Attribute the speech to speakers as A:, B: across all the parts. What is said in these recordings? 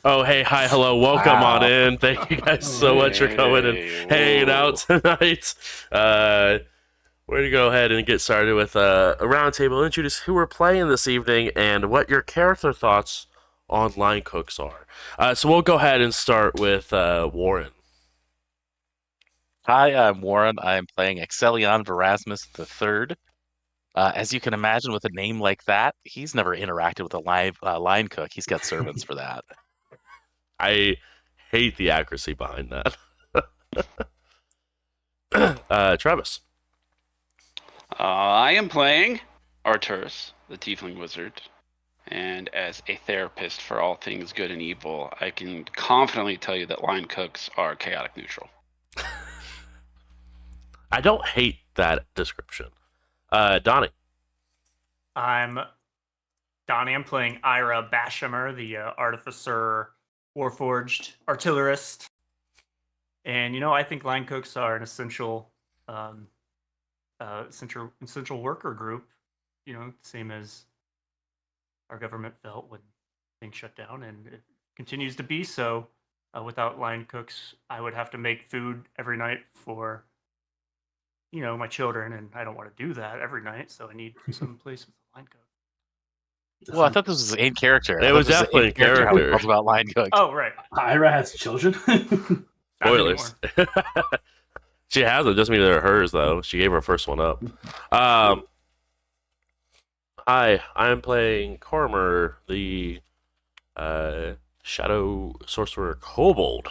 A: Oh, hey, hi, hello, welcome on
B: Wow.
A: in. Thank you guys so much for coming and
B: Hey,
A: hanging out
B: whoa.
A: tonight. We're gonna go ahead and get started with a roundtable. Introduce who we're playing this evening and what your character thoughts on line cooks are. So we'll go ahead and start with Warren.
B: Hi, I'm Warren. I'm playing Excelion Verasmus III. As you can imagine, with a name like that, he's never interacted with a live line cook. He's got servants for that.
A: I hate the accuracy behind that. Travis.
C: I am playing Arturus, the Tiefling Wizard, and as a therapist for all things good and evil, I can confidently tell you that line cooks are chaotic neutral.
A: I don't hate that description. Donnie.
D: I'm Donnie. I'm playing Ira Bashamer, the artificer, warforged artillerist. And I think line cooks are an essential worker group. Same as our government felt when things shut down, and it continues to be so. Without line cooks, I would have to make food every night for my children, and I don't want to do that every night. So I need some place with a line cook.
B: Well, I thought this was in character.
A: It
B: I thought
A: was
B: this was in
A: definitely in
B: character how he
A: character.
B: felt about line cooks.
D: Oh, right.
E: Ira has children.
D: Not
A: Spoilers. She has it. Doesn't mean they're hers though. She gave her first one up. Hi, I'm playing Cormer, the shadow sorcerer kobold,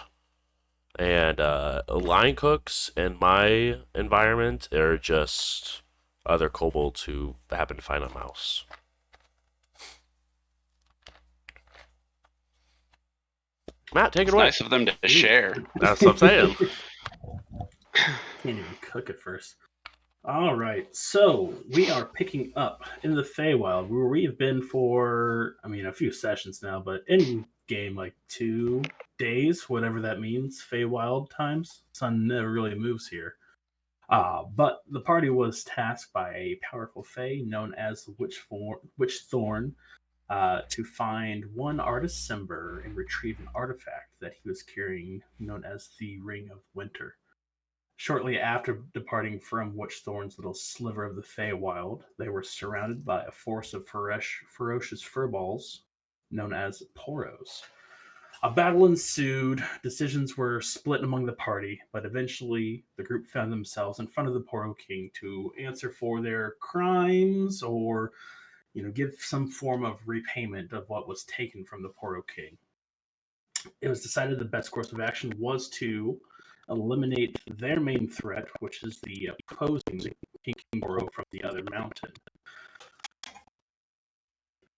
A: and line cooks in my environment are just other kobolds who happen to find a mouse. Matt, take it
C: It's
A: away.
C: nice of them to share.
A: That's what I'm saying.
E: Can't even cook it first. All right, so we are picking up in the Feywild, where we have been for, a few sessions now, but in game like 2 days, whatever that means, Feywild times. Sun never really moves here. But the party was tasked by a powerful Fey known as the Witchthorn to find one artist Simber and retrieve an artifact that he was carrying, known as the Ring of Winter. Shortly after departing from Witchthorn's little sliver of the Feywild, they were surrounded by a force of ferocious furballs known as Poros. A battle ensued. Decisions were split among the party, but eventually the group found themselves in front of the Poro King to answer for their crimes or, give some form of repayment of what was taken from the Poro King. It was decided the best course of action was to eliminate their main threat, which is the opposing King Poro from the other mountain.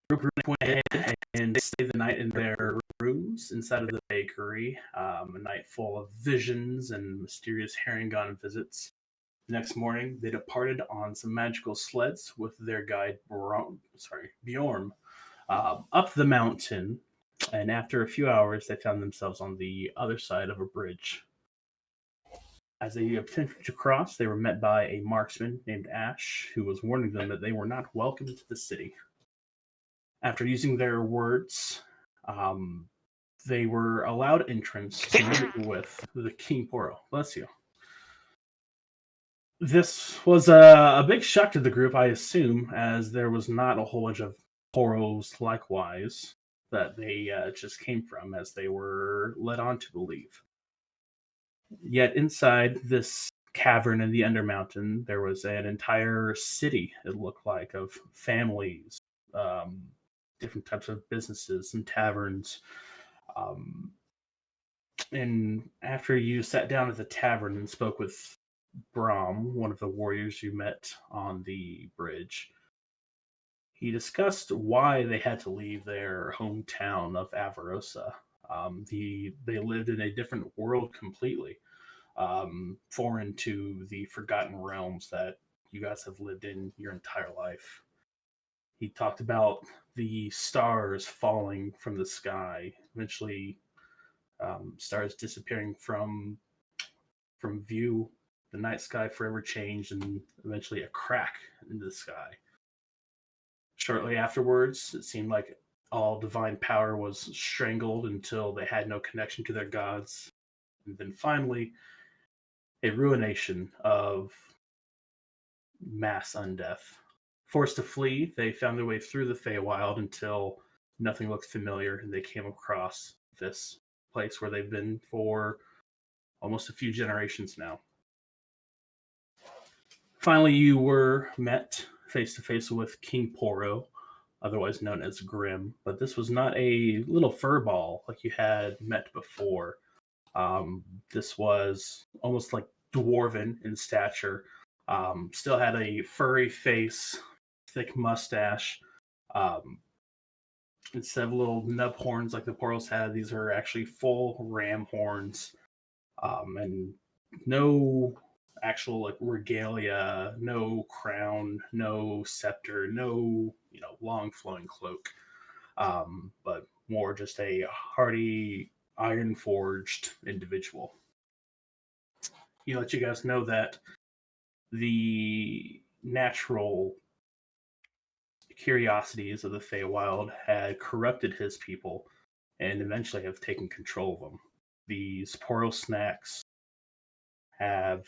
E: The group went ahead and stayed the night in their rooms inside of the bakery, a night full of visions and mysterious Harengon visits. The next morning, they departed on some magical sleds with their guide Bjorn up the mountain, and after a few hours, they found themselves on the other side of a bridge. As they attempted to cross, they were met by a marksman named Ash, who was warning them that they were not welcome to the city. After using their words, they were allowed entrance to meet with the King Poro. Bless you. This was a big shock to the group, I assume, as there was not a whole bunch of Poros likewise that they just came from, as they were led on to believe. Yet inside this cavern in the Undermountain, there was an entire city, it looked like, of families, different types of businesses and taverns. And after you sat down at the tavern and spoke with Brahm, one of the warriors you met on the bridge, he discussed why they had to leave their hometown of Avarosa. They lived in a different world completely, foreign to the Forgotten Realms that you guys have lived in your entire life. He talked about the stars falling from the sky, eventually stars disappearing from view. The night sky forever changed, and eventually a crack in the sky. Shortly afterwards, it seemed like all divine power was strangled until they had no connection to their gods. And then finally, a ruination of mass undeath. Forced to flee, they found their way through the Feywild until nothing looked familiar, and they came across this place where they've been for almost a few generations now. Finally, you were met face to face with King Poro, otherwise known as Grim, but this was not a little furball like you had met before. This was almost like dwarven in stature. Still had a furry face, thick mustache. Um, Instead of little nub horns like the Poros had, these are actually full ram horns, and no actual like regalia, no crown, no scepter, no long flowing cloak, but more just a hardy, iron forged individual. He let you guys know that the natural curiosities of the Feywild had corrupted his people and eventually have taken control of them. These Poro snacks have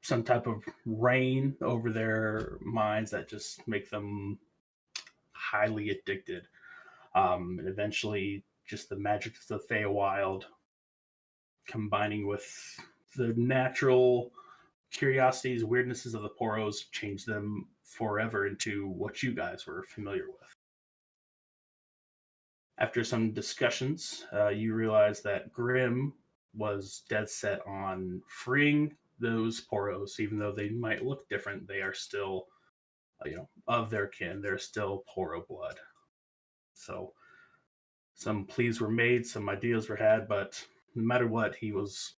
E: some type of reign over their minds that just make them highly addicted. And eventually, just the magic of the Feywild combining with the natural curiosities, weirdnesses of the Poros changed them forever into what you guys were familiar with. After some discussions, you realize that Grim was dead set on freeing those Poros, even though they might look different. They are still, of their kin. They're still Poro blood. So, some pleas were made, some ideas were had, but no matter what, he was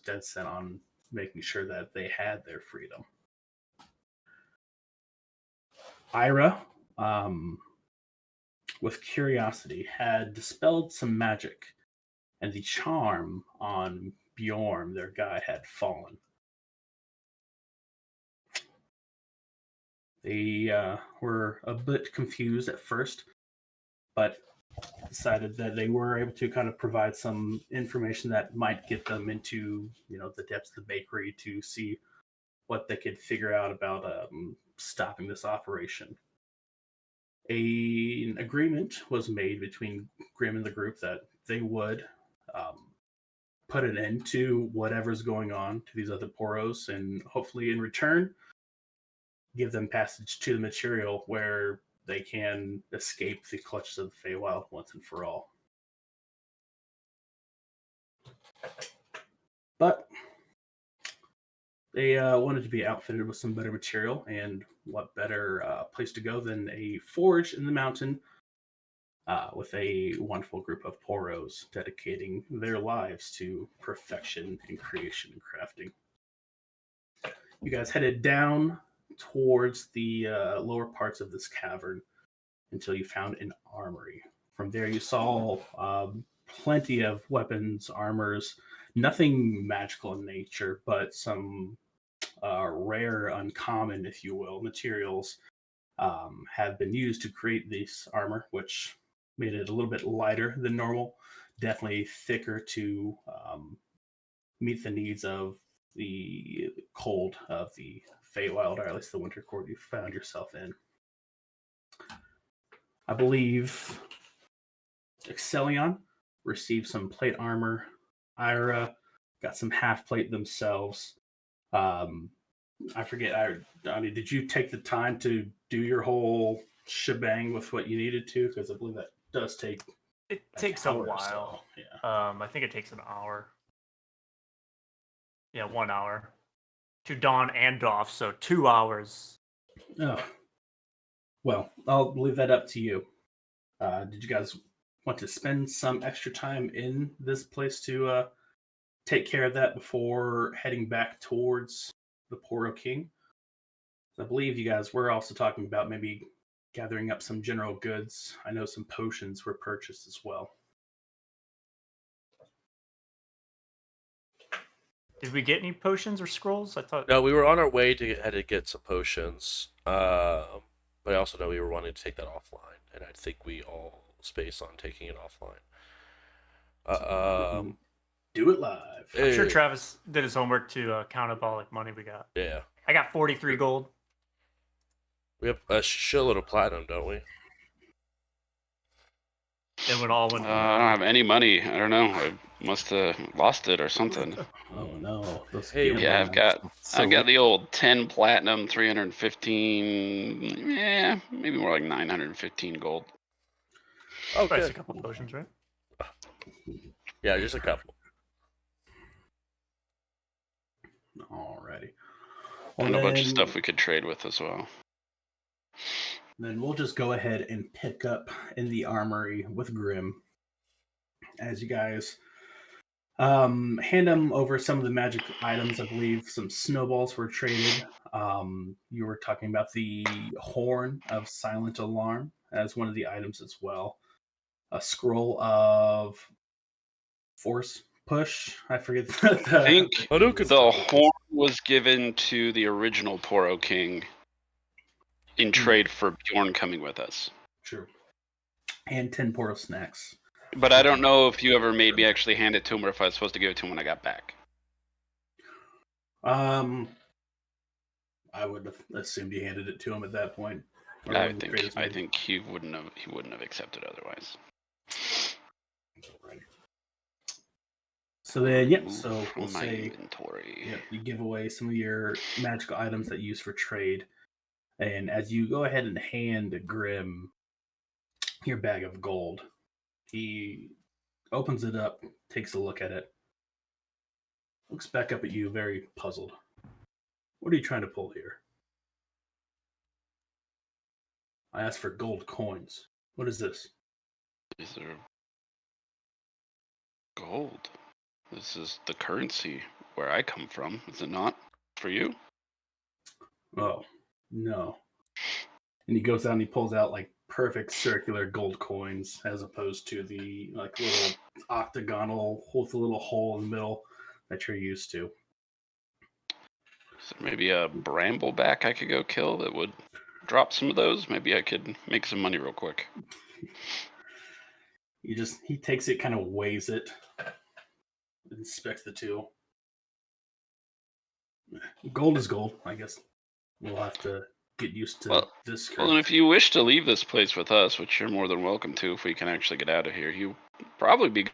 E: dead set on making sure that they had their freedom. Ira, with curiosity, had dispelled some magic, and the charm on Bjorn, their guide, had fallen. They were a bit confused at first, but decided that they were able to kind of provide some information that might get them into, the depths of the bakery to see what they could figure out about stopping this operation. An agreement was made between Grim and the group that they would put an end to whatever's going on to these other Poros, and hopefully in return give them passage to the material where they can escape the clutches of the Feywild once and for all. But they wanted to be outfitted with some better material, and what better place to go than a forge in the mountain with a wonderful group of Poros dedicating their lives to perfection in creation and crafting. You guys headed down towards the lower parts of this cavern until you found an armory. From there, you saw plenty of weapons, armors, nothing magical in nature, but some rare, uncommon, if you will, materials have been used to create this armor, which made it a little bit lighter than normal, definitely thicker to meet the needs of the cold of the Feywild, or at least the winter court you found yourself in. I believe Excellion received some plate armor. Ira got some half plate themselves. I forget. Donnie, did you take the time to do your whole shebang with what you needed to? Because I believe that does take.
D: It takes a
E: hour or
D: while.
E: so. Yeah.
D: I think it takes an hour. Yeah, 1 hour. To dawn and off, so 2 hours.
E: Oh. Well, I'll leave that up to you. Did you guys want to spend some extra time in this place to take care of that before heading back towards the Poro King? I believe you guys were also talking about maybe gathering up some general goods. I know some potions were purchased as well.
D: Did we get any potions or scrolls? I thought.
A: No, we were on our way to head to get some potions. But I also know we were wanting to take that offline, and I think we all space on taking it offline.
E: Do it live.
D: I'm sure
A: eh,
D: Travis did his homework to count up all like money we got.
A: yeah,
D: I got 43 gold.
A: we have a shitload of platinum, don't we?
D: It would all went.
C: I don't have any money. I don't know. I must have lost it or something.
E: Oh no, those
A: Hey,
E: gambling
C: Yeah,
E: apps.
B: So
C: I've got the old 10 platinum, 315. Yeah, maybe more like 915 gold.
A: Oh,
D: Price a
A: good.
D: couple potions, right?
A: Yeah, just a couple.
E: Alrighty.
C: And
E: Well,
C: a bunch of stuff we could trade with as well.
E: then we'll just go ahead and pick up in the armory with Grim as you guys hand him over some of the magic items. I believe some snowballs were traded. You were talking about the horn of silent alarm as one of the items as well. A scroll of force push. I forget.
C: I think
A: Hadouken.
C: the horn was given to the original Poro King in trade for Bjorn coming with us.
E: True. And 10 portal snacks.
C: But I don't know if you ever made me actually hand it to him or if I was supposed to give it to him when I got back.
E: I would have assumed you handed it to him at that point. Or
C: I
E: when the trade was
C: think
E: made.
C: he wouldn't have accepted otherwise.
E: Right. So then, yep.
C: Move
E: So
C: from
E: we'll
C: my
E: say
C: inventory.
E: yep, you give away some of your magical items that you use for trade, and as you go ahead and hand Grim your bag of gold, he opens it up, takes a look at it, looks back up at you, very puzzled. What are you trying to pull here? I asked for gold coins. What is this?
C: These are gold. This is the currency where I come from, is it not? For you?
E: Oh, no. And he goes out and he pulls out like perfect circular gold coins as opposed to the like little octagonal with a little hole in the middle that you're used to.
C: Is there maybe a brambleback I could go kill that would drop some of those? Maybe I could make some money real quick.
E: He takes it, kind of weighs it, inspects the two. Gold is gold, I guess. We'll have to get used to
C: Well,
E: this
C: Well, and if you wish to leave this place with us, which you're more than welcome to if we can actually get out of here, you probably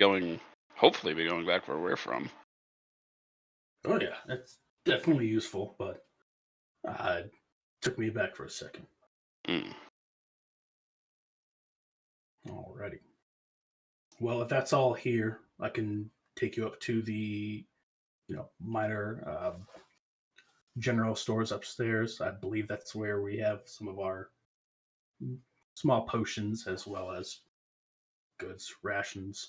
C: hopefully be going back where we're from.
E: Oh yeah, that's definitely useful, but took me back for a second.
C: Mm.
E: Alrighty. Well, if that's all here, I can take you up to the minor general stores upstairs. I believe that's where we have some of our small potions as well as goods, rations.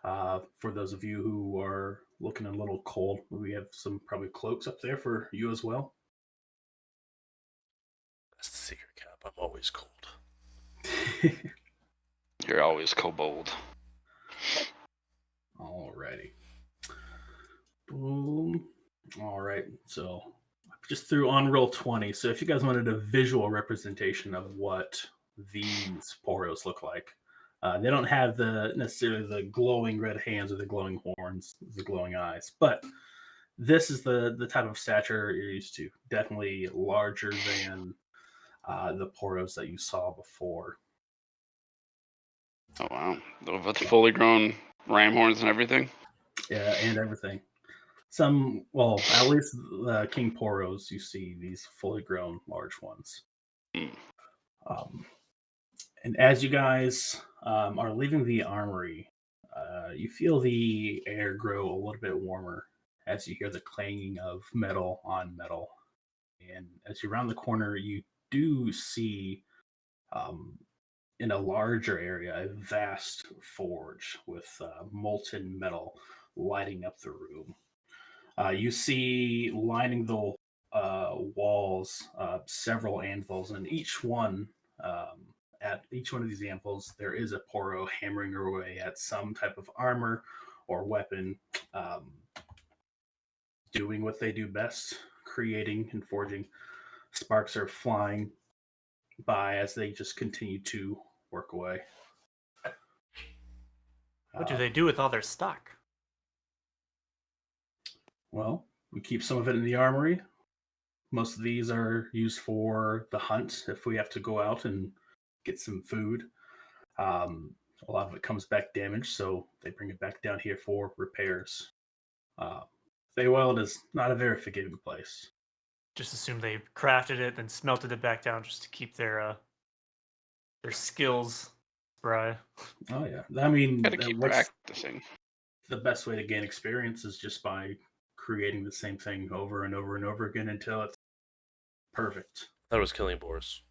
E: For those of you who are looking a little cold, we have some probably cloaks up there for you as well.
A: That's the secret cap. I'm always cold.
C: You're always kobold.
E: Alrighty. Boom. All right. So I just threw on roll 20. So if you guys wanted a visual representation of what these poros look like, they don't have necessarily the glowing red hands or the glowing horns, the glowing eyes, but this is the type of stature you're used to. Definitely larger than the poros that you saw before.
C: Oh wow! With the fully grown ram horns and everything.
E: Yeah, and everything. At least the king poros, you see these fully grown large ones.
C: Mm.
E: And as you guys are leaving the armory, you feel the air grow a little bit warmer as you hear the clanging of metal on metal. And as you round the corner, you do see in a larger area a vast forge with molten metal lighting up the room. You see lining the walls several anvils, and at each one of these anvils, there is a poro hammering away at some type of armor or weapon, um, doing what they do best, creating and forging. Sparks are flying by as they just continue to work away.
D: What do they do with all their stock?
E: Well, we keep some of it in the armory. Most of these are used for the hunt if we have to go out and get some food. A lot of it comes back damaged, so they bring it back down here for repairs. Uh, Feywild is not a very forgiving place.
D: Just assume they crafted it, then smelted it back down just to keep their skills spry.
E: Oh yeah, I mean,
C: Gotta keep
E: what's
C: practicing.
E: the best way to gain experience is just by creating the same thing over and over and over again until it's perfect.
A: That was killing boars.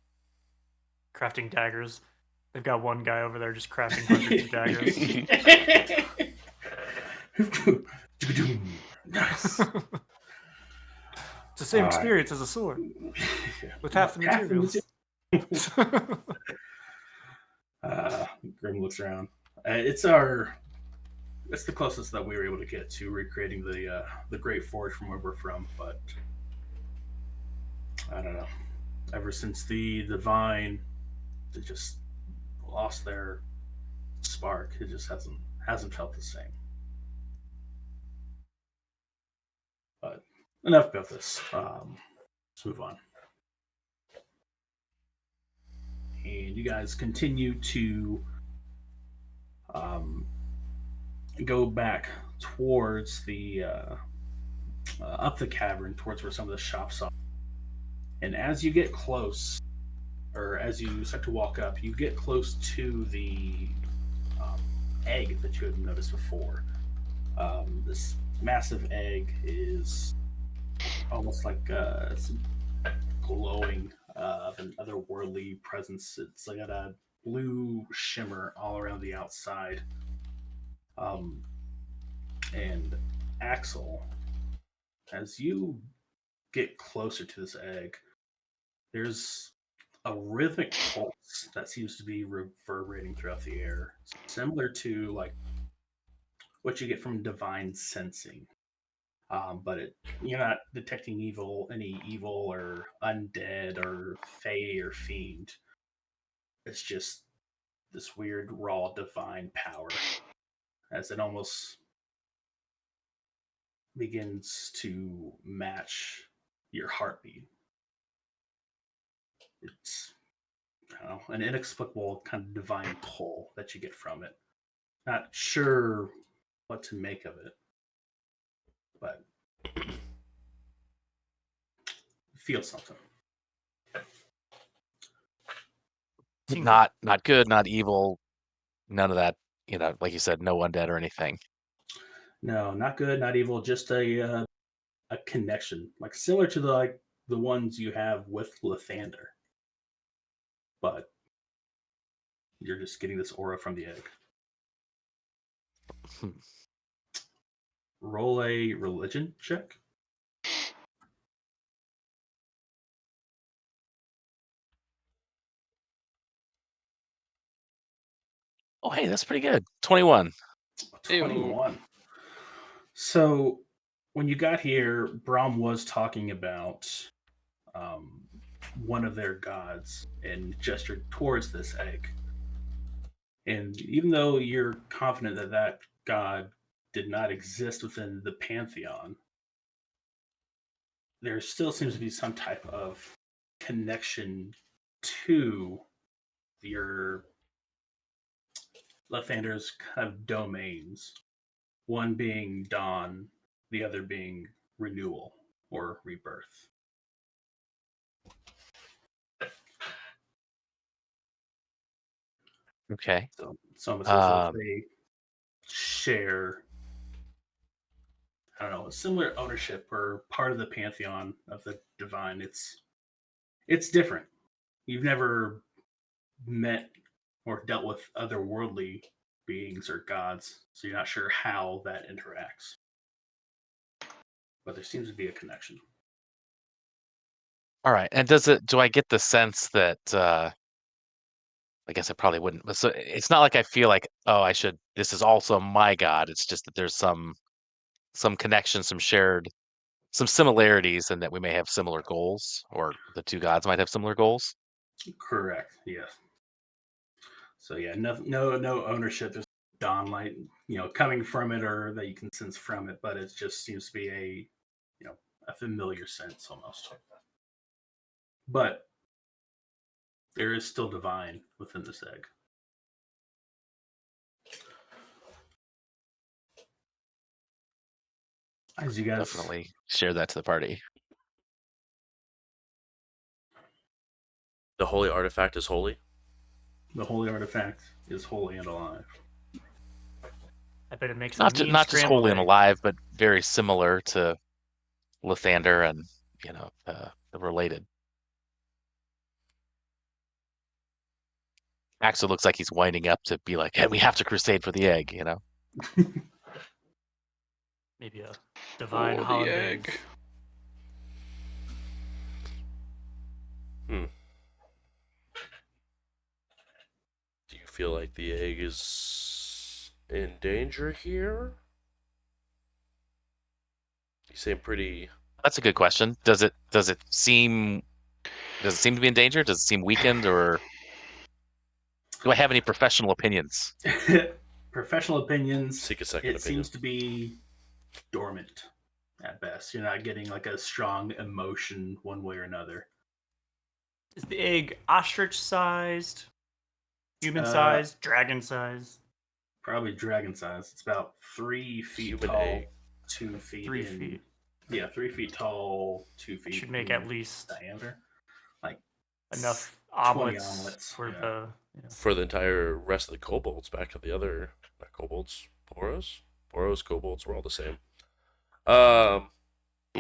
D: Crafting daggers. They've got one guy over there just crafting hundreds of daggers.
E: Nice.
D: It's the same
E: All right.
D: experience as a sword with half the materials.
E: Grim looks around. It's the closest that we were able to get to recreating the Great Forge from where we're from, but I don't know. Ever since the Divine, they just lost their spark. It just hasn't felt the same. But enough about this. Let's move on. And you guys continue to go back towards the up the cavern towards where some of the shops are. And as you get close, or as you start to walk up, you get close to the egg that you had noticed before. This massive egg is almost like some glowing of an otherworldly presence. It's like got a blue shimmer all around the outside. And Axel, as you get closer to this egg, there's a rhythmic pulse that seems to be reverberating throughout the air, similar to like what you get from divine sensing. But you're not detecting any evil or undead or fey or fiend. It's just this weird raw divine power, as it almost begins to match your heartbeat. It's, I don't know, an inexplicable kind of divine pull that you get from it. Not sure what to make of it, but feel something.
B: Not good, not evil, none of that. Like you said, no undead or anything.
E: No, not good, not evil. Just a connection, like similar to the ones you have with Lathander, but you're just getting this aura from the egg. Roll a religion check.
B: Oh, hey, that's pretty good. 21.
E: 21. So when you got here, Brahm was talking about one of their gods and gestured towards this egg. And even though you're confident that that god did not exist within the pantheon, there still seems to be some type of connection to your Lathander's kind of domains. One being dawn, the other being renewal or rebirth.
B: Okay.
E: So it's almost as if
B: Um,
E: they share, I don't know, a similar ownership or part of the pantheon of the divine. It's different. You've never met or dealt with otherworldly beings or gods, so you're not sure how that interacts. But there seems to be a connection.
B: all right. And do I get the sense that I guess I probably wouldn't. But so it's not like I feel like, oh, this is also my god. It's just that there's some connection, some similarities, and that we may have similar goals, or the two gods might have similar goals.
E: Correct. Yes. So yeah, no ownership. There's dawn light, coming from it or that you can sense from it, but it just seems to be a familiar sense almost. But there is still divine within this egg. As you guys
B: Definitely share that to the party.
A: The holy artifact is holy.
E: the holy artifact is holy and alive.
D: I bet it makes
B: Not
D: a mean
B: not just
D: scrambled
B: holy and
D: egg.
B: alive, but very similar to Lathander and the related. Axel looks like he's winding up to be like, hey, we have to crusade for the egg,
D: Maybe a divine
C: For the
D: hollandaise.
C: egg.
A: Do you feel like the egg is in danger here? You seem pretty.
B: That's a good question. Does it seem to be in danger? Does it seem weakened, or do I have any professional opinions?
E: Professional opinions,
A: Seek a second
E: it
A: opinion.
E: seems to be dormant at best. You're not getting like a strong emotion one way or another.
D: Is the egg ostrich-sized, human-sized, dragon-sized?
E: Probably dragon size. It's about 3 feet
A: Human
E: tall,
A: egg.
E: 2 feet
D: 3
E: in.
D: feet.
E: Yeah, 3 feet tall, 2 feet.
D: Should make
E: in
D: at least
E: diameter. Like
D: enough
E: 20
D: omelets,
E: omelets,
D: for
E: yeah.
D: the.
A: For the entire rest of the kobolds, back to the other, not kobolds, Boros, kobolds, we're all the same.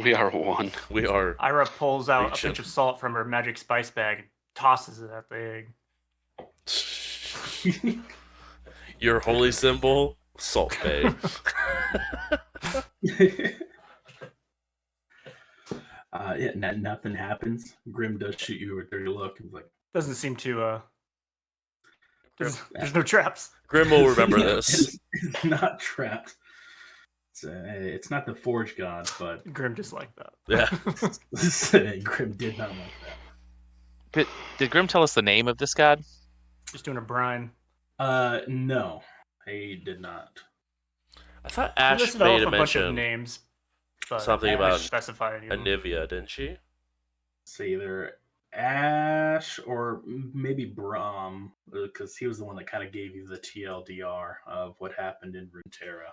C: We are one.
A: We are.
D: Ira pulls out
A: Legion.
D: a pinch of salt from her magic spice bag and tosses it at the egg.
A: Your holy symbol, Salt Bay.
E: Nothing happens. Grim does shoot you a dirty look. He's like,
D: Doesn't seem to. There's no traps.
A: Grim will remember
E: Yeah,
A: this.
E: It's not trapped. It's not the Forge God, but
D: Grim just like that.
A: Yeah.
E: Grim did not like that.
B: Did Grim tell us the name of this god?
D: Just doing a brine.
E: No, he did not.
A: I thought
D: She
A: Ash
D: listed
A: made
D: off
A: a
D: a bunch of
A: mention
D: names, but
A: something
D: I
A: about
D: didn't specify any of them.
A: Anivia, didn't she?
E: It's either Ash or maybe Brahm, because he was the one that kind of gave you the TLDR of what happened in Runeterra.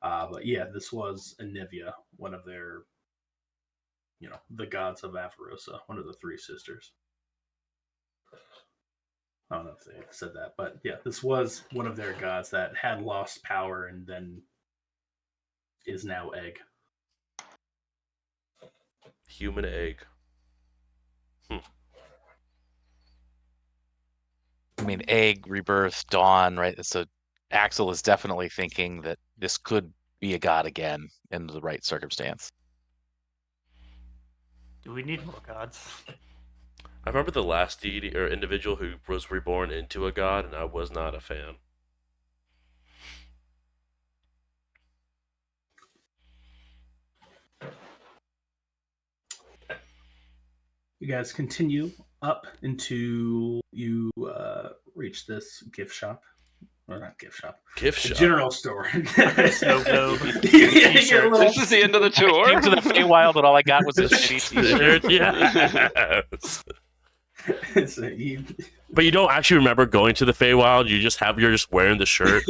E: But yeah, this was Anivia, one of their, the gods of Avarosa, one of the three sisters. I don't know if they said that, but yeah, this was one of their gods that had lost power and then is now egg.
A: Human egg.
B: I mean, egg, rebirth, dawn, right? So Axel is definitely thinking that this could be a god again in the right circumstance.
D: Do we need more gods?
A: I remember the last deity or individual who was reborn into a god, and I was not a fan.
E: You guys continue up until you reach this gift shop. Or not gift shop.
A: Gift
E: The
A: shop.
E: general store.
D: Snow globe.
E: You get a
D: T-shirts.
E: little-
C: This is the end of the tour.
B: Came to the Feywild and all I got was a shitty t-shirt.
A: Yes.
E: So you-
A: But you don't actually remember going to the Feywild. You're just wearing the shirt.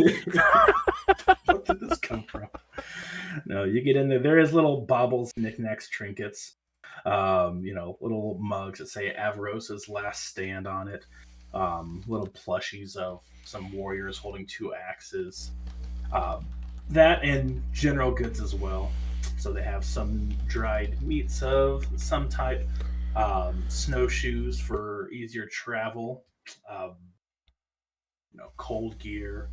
E: What did this come from? No, you get in there. There is little baubles, knickknacks, trinkets. Little mugs that say Avarosa's last stand on it. Little plushies of some warriors holding 2 axes. That and general goods as well. So they have some dried meats of some type, snowshoes for easier travel, cold gear.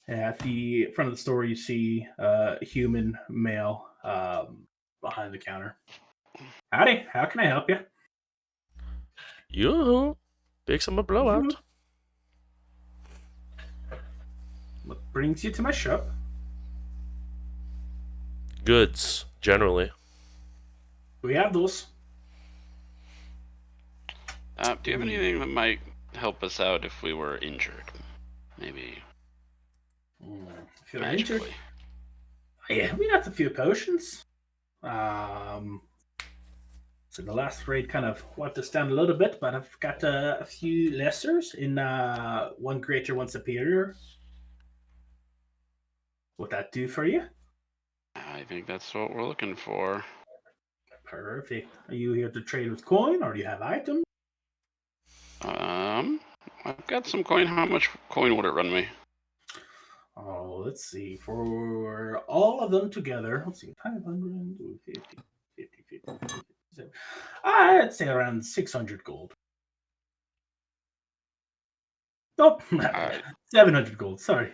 E: At the front of the store, you see a human male behind the counter. Howdy, how can I help you?
A: Yoo-hoo. Big summer blowout.
E: What brings you to my shop?
A: Goods, generally.
E: We have those.
C: Do you have anything that might help us out if we were injured? Maybe
E: If you're injured,
C: magically.
E: yeah, we got a few potions. So the last raid kind of wiped us down a little bit, but I've got a few lessers in one greater, one superior. Would that do for you?
C: I think that's what we're looking for.
E: Perfect. Are you here to trade with coin, or do you have items?
C: I've got some coin. How much coin would it run me?
E: Oh, let's see. For all of them together, let's see, 500, 50, 50, 50, 50, 57. I'd say around 600 gold. Oh,
C: Alright.
E: 700 gold, sorry.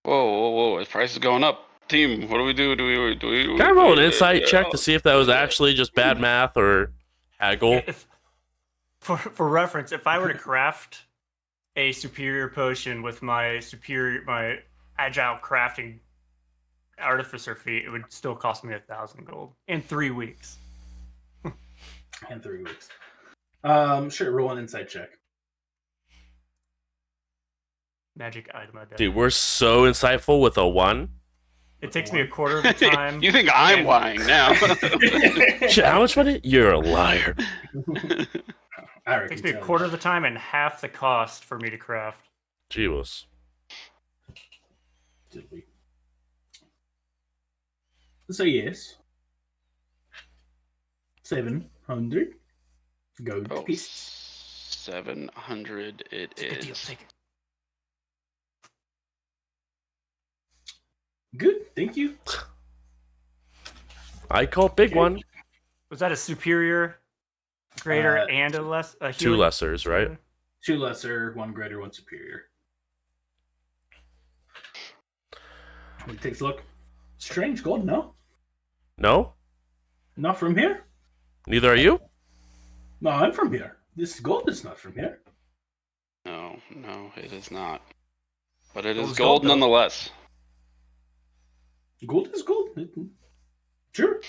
C: Whoa! The price is going up. Team, what do we do?
A: Can I roll an insight check to see if that was actually just bad math or haggle?
D: For reference, if I were to craft a superior potion with my agile crafting artificer feat, it would still cost me 1,000 gold in 3 weeks.
E: And 3 weeks. Sure, roll an insight check.
D: Magic item identity.
A: Dude, we're so insightful with a 1.
D: It takes me a quarter of the time.
C: You think I'm lying now?
A: Shit, how much money? You're a liar.
D: It takes me a quarter of the time and half the cost for me to craft.
A: Jeebus.
E: Did we? So yes. 700 gold
C: Oh,
E: piece.
C: 700 it
D: Good deal.
C: is.
D: Take it.
E: Good, thank you.
A: I call big one.
D: Was that a superior, greater, and a
A: 2
D: healing?
A: lessers, right?
E: 2 lesser, 1 greater, 1 superior. It takes a look. Strange gold, no?
A: No?
E: Not from here?
A: Neither are you?
E: No, I'm from here. This gold is not from here.
C: No, it is not. But it
D: Gold
C: is
D: is
C: gold
D: gold, though.
C: nonetheless.
E: Gold is gold. Sure.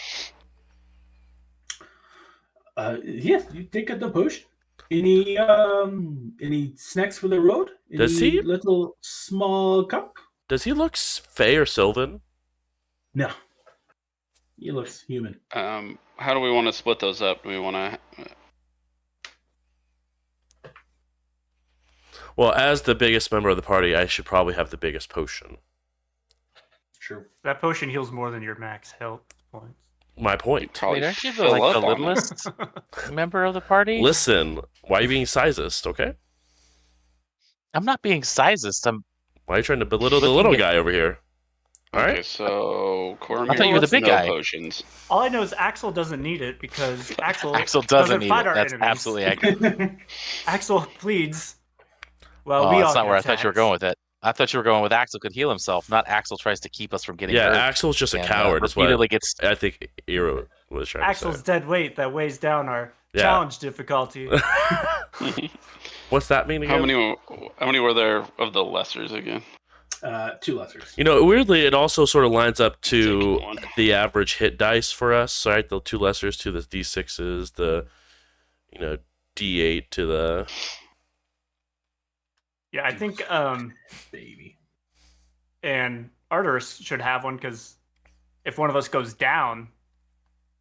E: Yes, you take the potion. Any snacks for the road?
A: Does he?
E: Little small cup?
A: Does he look Fey or Sylvan?
E: No. He looks human.
C: How do we want to split those up? Do we want to?
A: Well, as the biggest member of the party, I should probably have the biggest potion.
E: Sure.
D: That potion heals more than your max health points.
A: My point.
C: Probably
B: Wait, aren't you the,
C: fill
B: like,
C: up
B: the
C: on it.
B: littlest member of the party?
A: Listen, why are you being sizist, okay?
B: I'm not being sizist.
A: Why are you trying to belittle the
B: Looking
A: little
B: at-
A: guy over here? All
C: Okay,
A: right.
C: so Cormier
B: I thought you were the
C: wants
B: big
C: no
B: guy.
C: potions.
D: All I know is Axel doesn't need it because Axel
B: doesn't need
D: fight
B: it.
D: our
B: That's
D: enemies.
B: absolutely accurate.
D: Axel pleads. Well,
B: Oh,
D: we
B: that's
D: all
B: not
D: get
B: where I thought you were
D: attacks.
B: going with it. I thought you were going with Axel could heal himself, not Axel tries to keep us from getting
A: Yeah,
B: hurt.
A: Axel's just a
B: and,
A: coward, is what
B: repeatedly gets.
A: I think Eero was trying
D: Axel's
A: to
D: dead weight that weighs down our
A: Yeah.
D: challenge difficulty.
A: say. What's that mean again?
C: How many were there of the lessers again?
E: 2 lessers.
A: You know, weirdly, it also sort of lines up to
C: Taking one.
A: the average hit dice for us, right? The 2 lessers to the D6s, the, D8 to the...
D: Yeah, I think
E: Baby.
D: and Arteris should have one because if one of us goes down,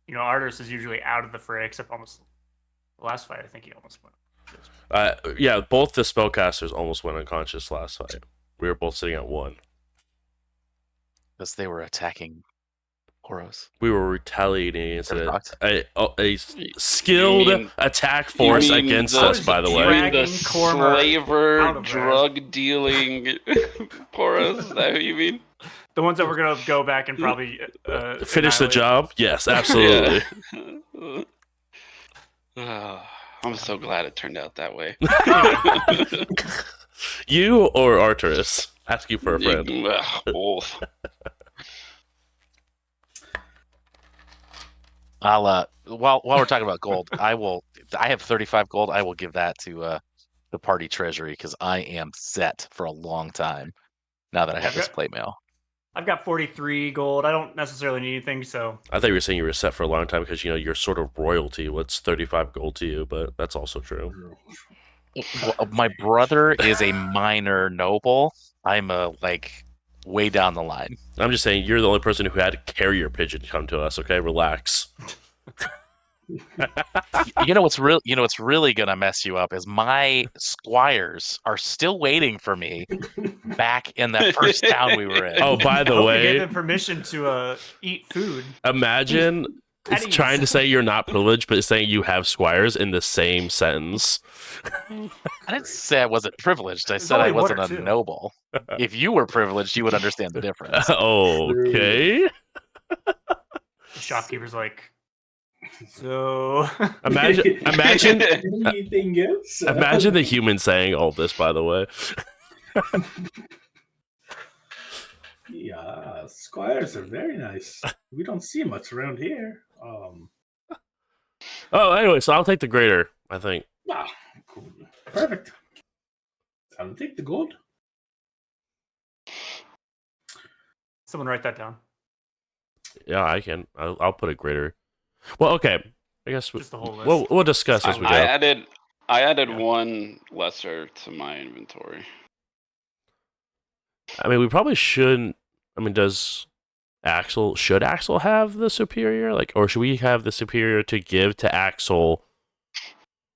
D: Arteris is usually out of the fray, except almost the last fight. I think he almost went.
A: Yeah, both the spellcasters almost went unconscious last fight. We were both sitting at 1.
B: Because they were attacking Oros.
A: We were retaliating against
B: Perfect.
A: a skilled
C: You mean-
A: attack force
C: you mean
A: against
C: the-
A: us, by the
C: You
A: way.
C: mean the
D: Dragging Cormer out
C: slaver,
D: of there.
C: drug-dealing Porus? Is that who you mean?
D: The ones that we're gonna go back and probably
A: Finish the
D: annihilate.
A: job? Yes, absolutely.
C: Yeah. I'm so glad it turned out that way.
A: You or Arteris? Ask you for a friend.
C: Both.
B: I'll while we're talking about gold, I have 35 gold. I will give that to the party treasury because I am set for a long time now that I have this plate mail.
D: I've got 43 gold. I don't necessarily need anything, so
A: I thought you were saying you were set for a long time because, you're sort of royalty. What's 35 gold to you? But that's also true.
B: My brother is a minor noble, I'm like way down the line.
A: I'm just saying you're the only person who had to carry your pigeon come to us. Okay, relax.
B: You know what's real? You know what's really gonna mess you up is my squires are still waiting for me back in that first town we were in.
A: Oh, by
D: I
A: the
D: hope you gave
A: way,
D: them permission to eat food.
A: imagine it's
D: Eddie's.
A: trying to say you're not privileged, but it's saying you have squires in the same sentence.
B: I didn't say I wasn't privileged. I
D: There's
B: said I
D: only one or
B: wasn't a
D: two.
B: noble. If you were privileged, you would understand the difference.
A: Okay.
D: The shopkeeper's like, so.
A: Imagine
E: Anything else?
A: imagine the human saying all this, by the way.
E: Yeah, squires are very nice. We don't see much around here.
A: Oh, anyway, so I'll take the greater, I think.
E: Wow, cool. Perfect. I'll take the gold.
D: Someone write that down.
A: Yeah, I can. I'll put a greater. Well, okay. I guess
D: Just the whole list.
A: we'll discuss as we go.
C: I added
D: Yeah.
C: one lesser to my inventory.
A: I mean, we probably shouldn't. I mean, should Axel have the superior? Like, or should we have the superior to give to Axel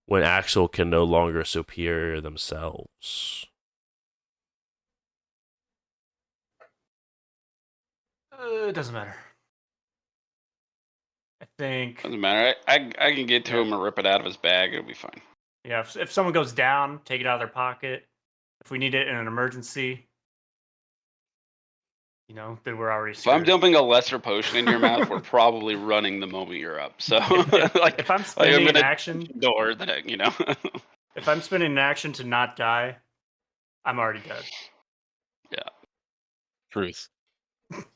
A: when Axel can no longer superior themselves?
D: It doesn't matter. I think.
C: Doesn't matter. I can get to
D: Yeah.
C: him and rip it out of his bag. It'll be fine.
D: Yeah, if someone goes down, take it out of their pocket. If we need it in an emergency, then we're already
C: If I'm
D: screwed.
C: dumping a lesser potion in your mouth, we're probably running the moment you're up. So, like,
D: if I'm
C: I'm
D: spending an
C: gonna
D: action,
C: door that
D: if I'm spending an action to not die, I'm already dead.
B: Truth.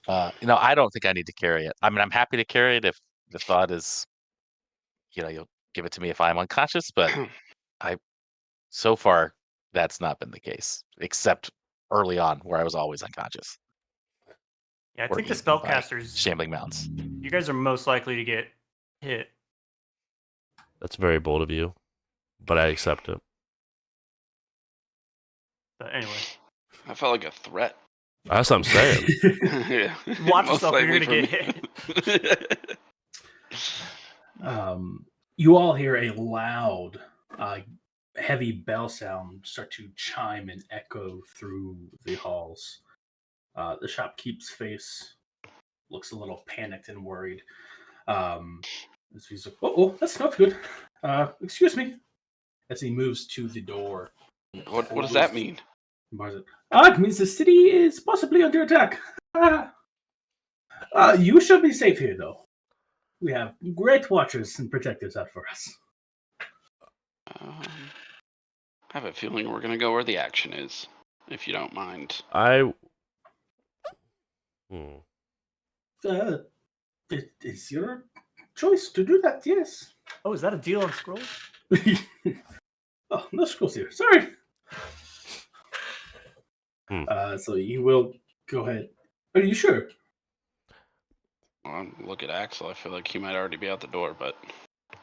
B: I don't think I need to carry it. I mean, I'm happy to carry it if the thought is, you'll give it to me if I'm unconscious, but so far that's not been the case, except early on where I was always unconscious.
D: Yeah, I
B: Or
D: think the
B: eaten by
D: spellcasters,
B: shambling mounts.
D: you guys are most likely to get hit.
A: That's very bold of you, but I accept it.
D: But anyway,
C: I felt like a threat.
A: That's what I'm saying.
C: Yeah.
D: watch
C: Most
D: yourself. You're
C: likely
D: gonna
C: for
D: get hit.
E: You all hear a loud, heavy bell sound start to chime and echo through the halls. The shopkeep's face looks a little panicked and worried. As he's like, "Oh, that's not good. Excuse me." As he moves to the door.
C: What does that mean?
E: It means the city is possibly under attack. You should be safe here, though. We have great watchers and protectors out for us.
C: I have a feeling we're gonna go where the action is, if you don't mind.
E: It is your choice to do that, yes.
D: Oh, is that a deal on scrolls?
E: Oh, no scrolls here. Sorry. So you will go ahead. Are you sure?
C: Well, look at Axel. I feel like he might already be out the door, but
B: I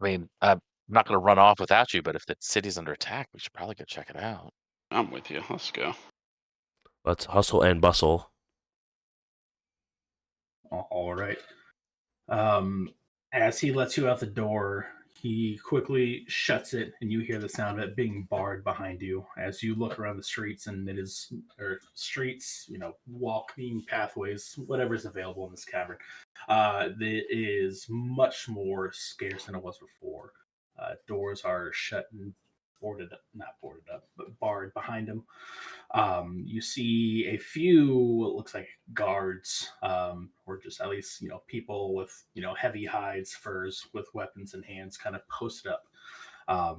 B: mean, I'm not going to run off without you, but if the city's under attack, we should probably go check it out.
C: I'm with you. Let's go.
A: Let's hustle and bustle.
E: All right. As he lets you out the door, he quickly shuts it, and you hear the sound of it being barred behind you. As you look around the streets, and streets, walking pathways, whatever's available in this cavern, it is much more scarce than it was before. Doors are shut and not boarded up, but barred behind him. You see a few what looks like guards, or just at least people with heavy hides, furs, with weapons in hands, kind of posted up.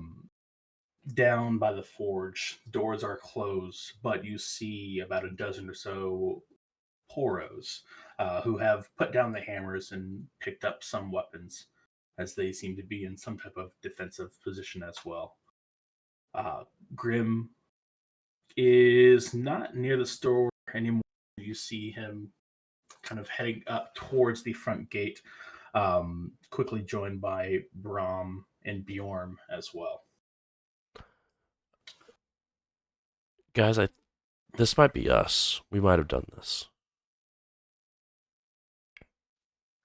E: Down by the forge, doors are closed, but you see about a dozen or so poros who have put down the hammers and picked up some weapons, as they seem to be in some type of defensive position as well. Grim is not near the store anymore. You see him kind of heading up towards the front gate, quickly joined by Brahm and Bjorn as well.
A: Guys, this might be us. We might have done this.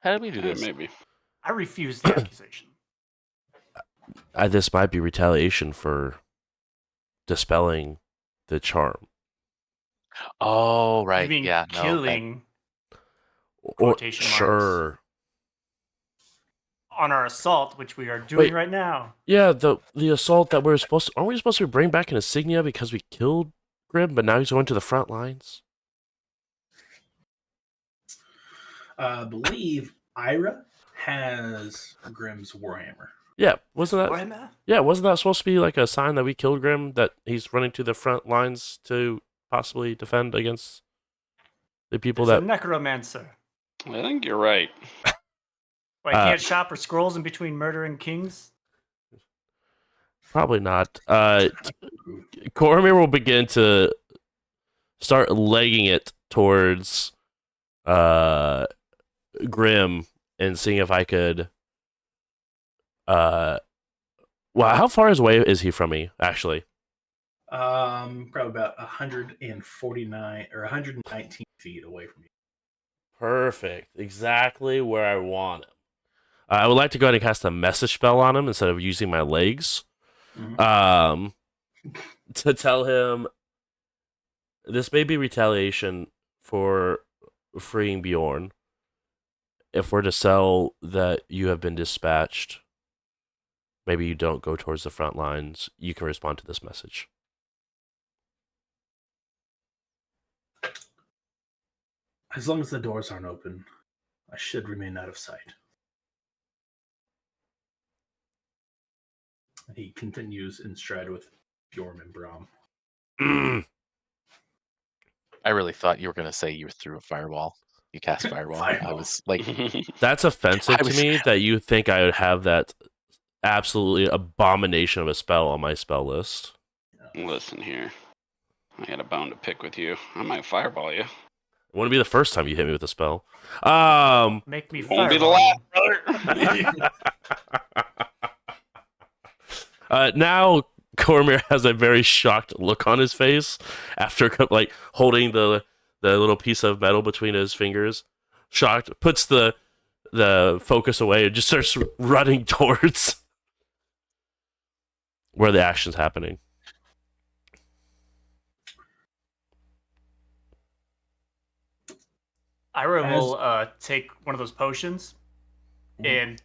B: How did we do
C: Yeah,
B: this?
C: maybe.
D: I refuse the accusation.
A: This might be retaliation for dispelling the charm.
B: Oh,
D: You
B: right.
D: mean
B: Yeah, no.
D: killing
A: Or
D: Quotation marks.
A: sure.
D: on our assault, which we are doing
A: Wait.
D: right now?
A: Yeah, the assault that we're supposed to... Aren't we supposed to bring back an insignia because we killed Grim, but now he's going to the front lines?
E: I believe Ira has Grimm's Warhammer.
A: Yeah, wasn't that...
D: Warhammer?
A: Yeah, wasn't that supposed to be like a sign that we killed Grim, that he's running to the front lines to possibly defend against the people
D: There's
A: that...
D: a necromancer.
C: I think you're right.
D: Wait, can't shop for scrolls in between murdering kings?
A: Probably not. Cormir will begin to start legging it towards Grim and seeing if I could... Wow, how far away is he from me, actually?
E: Probably about 149 or 119 feet away from you.
A: Perfect. Exactly where I want him. I would like to go ahead and cast a message spell on him instead of using my legs.
E: Mhm.
A: To tell him this may be retaliation for freeing Bjorn. If we're to sell that you have been dispatched, maybe you don't go towards the front lines, you can respond to this message.
E: As long as the doors aren't open, I should remain out of sight. He continues in stride with Bjorn and Brom.
B: I really thought you were going to say you threw a fireball. You cast fireball. I
E: Fireball.
B: was like,
A: That's offensive
B: I was-
A: to me that you think I would have that absolutely abomination of a spell on my spell list.
C: Listen here. I got a bone to pick with you. I might fireball you.
A: It wouldn't be the first time you hit me with a spell.
D: Make me
C: Won't be the
D: fireball.
C: last, brother.
A: Now Cormir has a very shocked look on his face after like holding the little piece of metal between his fingers. Shocked, puts the focus away and just starts running towards where the action's happening.
D: Ira will take one of those potions and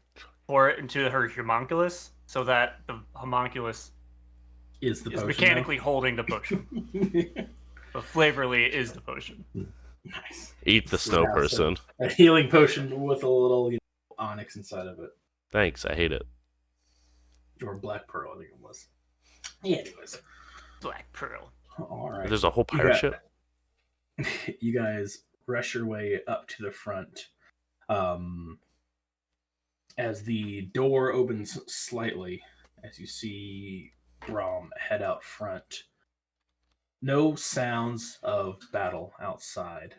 D: pour it into her homunculus so that the homunculus
E: Is the
D: is
E: potion
D: mechanically holding the potion.
E: now?
D: But flavorly is the potion.
E: Nice.
A: Eat the snow
E: Yeah, so-
A: person.
E: A healing potion with a little onyx inside of it.
A: Thanks, I hate it.
E: Or black pearl, I think it was. Anyways.
D: Black pearl.
E: All right.
A: There's a whole pirate ship.
E: You guys rush your way up to the front. As the door opens slightly, as you see Brom head out front. No sounds of battle outside.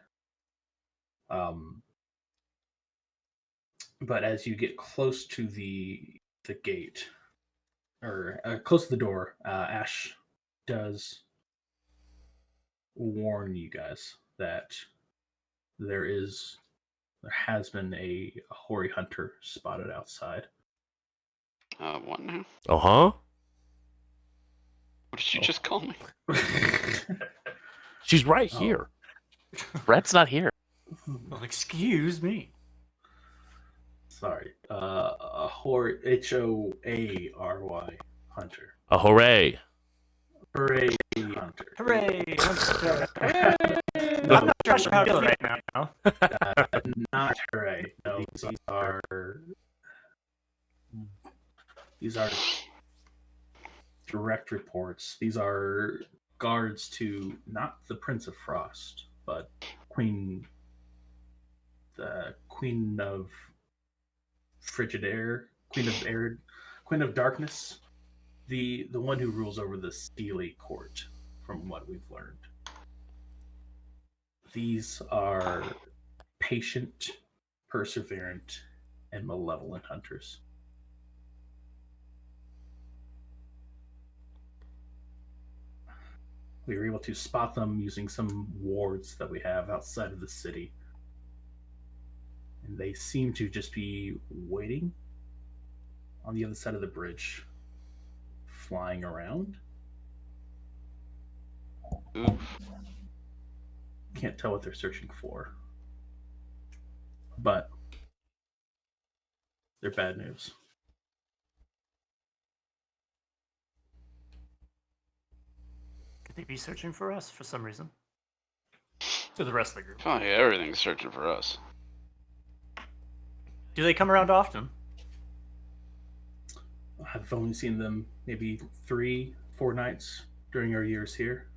E: But as you get close to the gate, or close to the door, Ash does warn you guys that there has been a hoary hunter spotted outside.
C: What now?
A: Uh-huh.
C: What did you just call me?
A: She's right
E: Oh.
A: here.
B: Brett's not here.
D: Well, excuse me.
E: Sorry, a hoary Hoary hunter.
A: A hooray.
E: Hooray hunter.
D: Hooray!
E: No,
D: I'm not sure how to feel right now.
E: not hooray. No, these are direct reports. These are guards to not the Prince of Frost, but the Queen of Frigid Air, Queen of Air, Queen of Darkness, the one who rules over the Steely Court, from what we've learned. These are patient, perseverant, and malevolent hunters. We were able to spot them using some wards that we have outside of the city. And they seem to just be waiting on the other side of the bridge, flying around.
C: Oof.
E: Can't tell what they're searching for. But they're bad news.
D: Could they be searching for us for some reason? To the rest of the group.
C: Oh, yeah, everything's searching for us.
D: Do they come around often?
E: I've only seen them maybe 3-4 nights during our years here.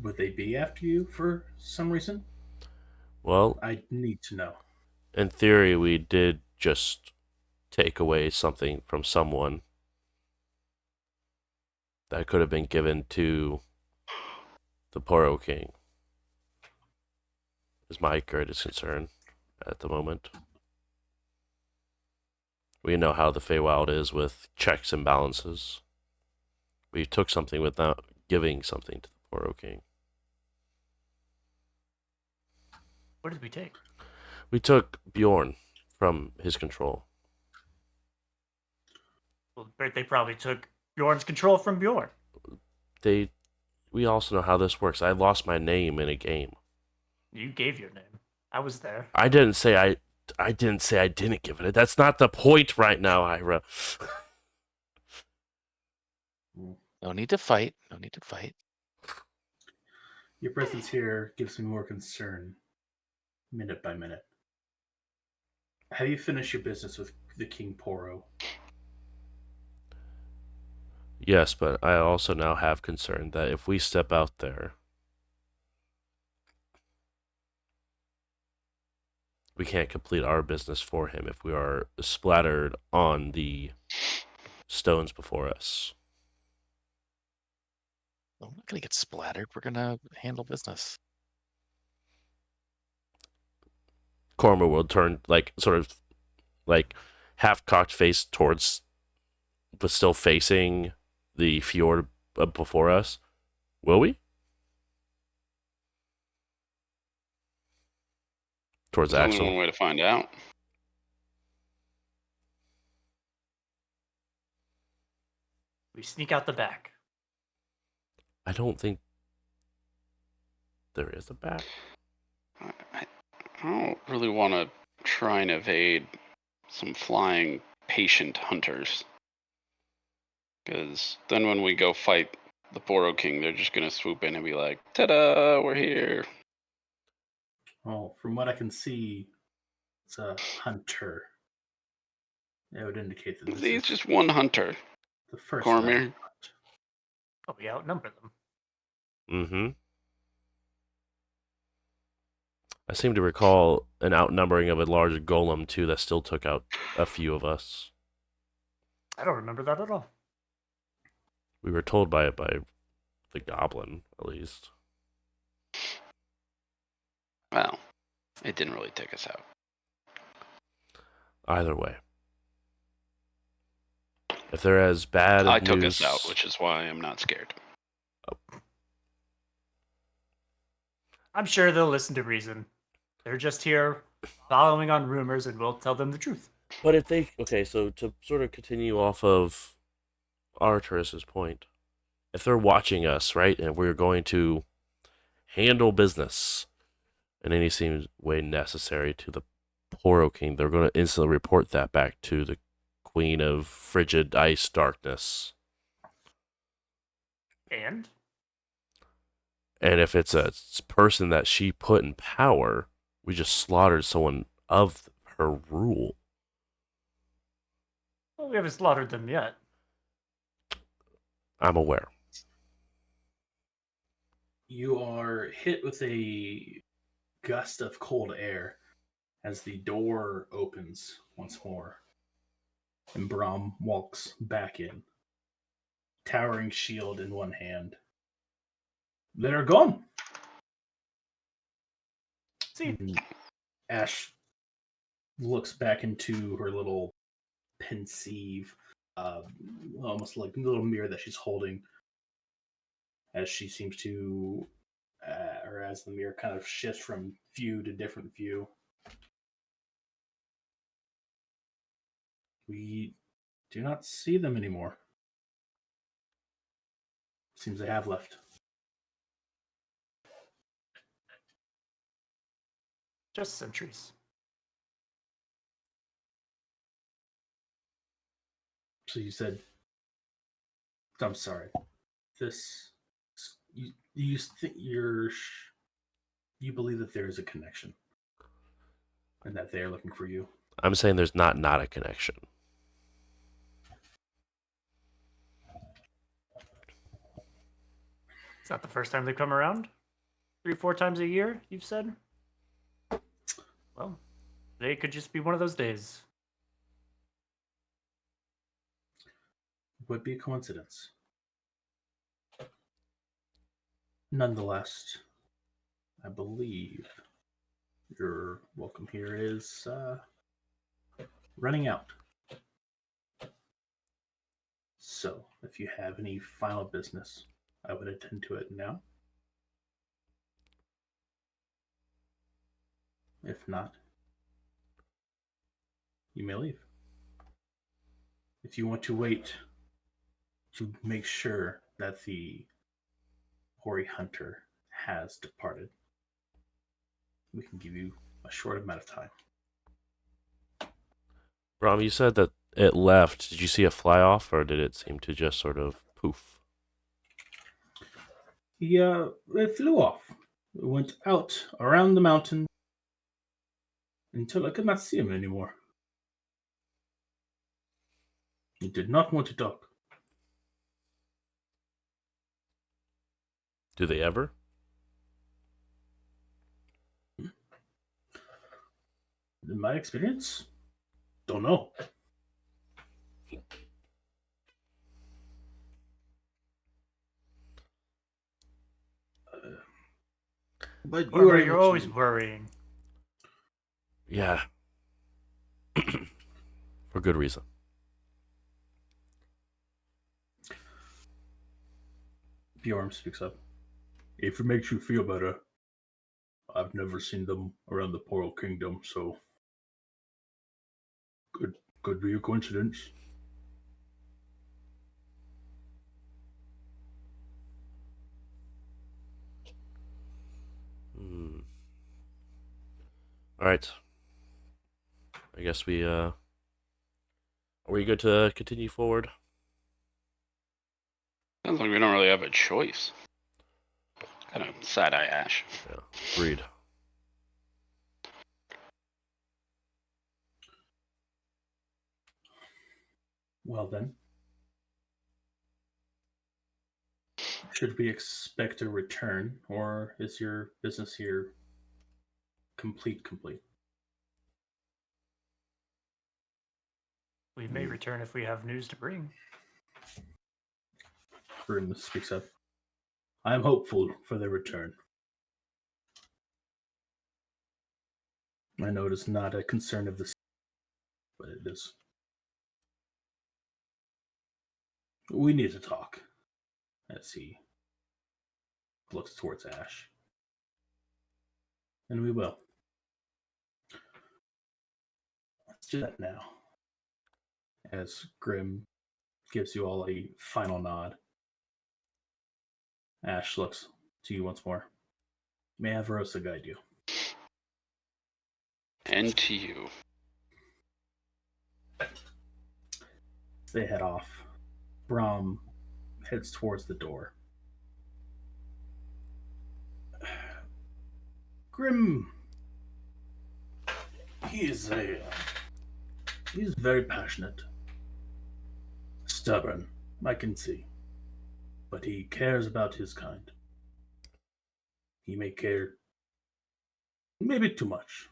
E: Would they be after you for some reason?
A: Well,
E: I need to know.
A: in theory, we did just take away something from someone that could have been given to the Poro King, is my greatest concern at the moment. We know how the Feywild is with checks and balances. We took something without giving something to the Poro King.
D: What did we take?
A: We took Bjorn from his control.
D: Well, they probably took Bjorn's control from Bjorn.
A: We also know how this works. I lost my name in a game.
D: You gave your name. I was there.
A: I didn't say I didn't give it. That's not the point right now, Ira.
B: No need to fight. No need to fight.
E: Your presence here gives me more concern, minute by minute. Have you finished your business with the King Poro?
A: Yes, but I also now have concern that if we step out there, we can't complete our business for him if we are splattered on the stones before us.
B: We're not gonna get splattered. We're gonna handle business.
A: Corma will turn sort of half cocked face towards, but still facing the fjord before us. Will we? Towards
C: There's only
A: Axel.
C: one way to find out.
D: We sneak out the back.
A: I don't think there is a back.
C: I don't really want to try and evade some flying patient hunters. Because then when we go fight the Poro King, they're just going to swoop in and be like, ta-da, we're here.
E: Well, from what I can see, it's a hunter. That would indicate that this
C: He's
E: is
C: just one hunter.
E: the first
C: Cormier.
E: time.
D: Oh, we outnumber them.
A: Mm-hmm. I seem to recall an outnumbering of a large golem, too, that still took out a few of us.
D: I don't remember that at all.
A: We were told by the goblin, at least.
C: Well, it didn't really take us out.
A: Either way. If they're as bad
C: I
A: news...
C: took us out, which is why I'm not scared.
D: I'm sure they'll listen to reason. They're just here following on rumors and we'll tell them the truth.
A: But if they... Okay, so to sort of continue off of Arturus's point, if they're watching us, right, and we're going to handle business in any seems way necessary to the Poro King, they're going to instantly report that back to the Queen of Frigid Ice Darkness.
D: And?
A: And if it's a person that she put in power, we just slaughtered someone of her rule.
D: Well, we haven't slaughtered them yet.
A: I'm aware.
E: You are hit with a gust of cold air as the door opens once more. And Brahm walks back in, towering shield in one hand. They're gone.
D: See,
E: And Ash looks back into her little pensive almost like a little mirror that she's holding as she seems to, or as the mirror kind of shifts from view to different view. We do not see them anymore. Seems they have left.
D: Just sentries.
E: So you said, I'm sorry. This, you think you believe that there is a connection, and that they are looking for you.
A: I'm saying there's not a connection.
D: It's not the first time they've come around. 3-4 times a year, you've said? Well, today could just be one of those days.
E: Would be a coincidence. Nonetheless, I believe your welcome here is running out. So, if you have any final business, I would attend to it now. If not, you may leave. If you want to wait to make sure that the hoary hunter has departed, we can give you a short amount of time.
A: Brom, you said that it left. Did you see it fly off, or did it seem to just sort of poof?
E: It flew off. It went out around the mountain until I could not see him anymore. He did not want to talk.
A: Do they ever?
E: In my experience, don't know. But you are
D: You're always worrying.
A: Yeah. For good reason.
E: Bjorn speaks up. If it makes you feel better, I've never seen them around the Poral Kingdom, so could be a coincidence.
A: All right. I guess we are we good to continue forward?
C: Sounds like we don't really have a choice. Kind of side-eye Ash.
A: Yeah. Agreed.
E: Well then, should we expect a return, or is your business here complete?
D: We may return if we have news to bring.
E: Grim speaks up. I am hopeful for their return. I know it is not a concern of the city, but it is. We need to talk. As he looks towards Ash. And we will. Let's do that now. As Grim gives you all a final nod, Ash looks to you once more. May Avarosa guide you.
C: And to you.
E: They head off. Brahm heads towards the door. Grim, he's very passionate. Stubborn, I can see. But he cares about his kind. He may care maybe too much.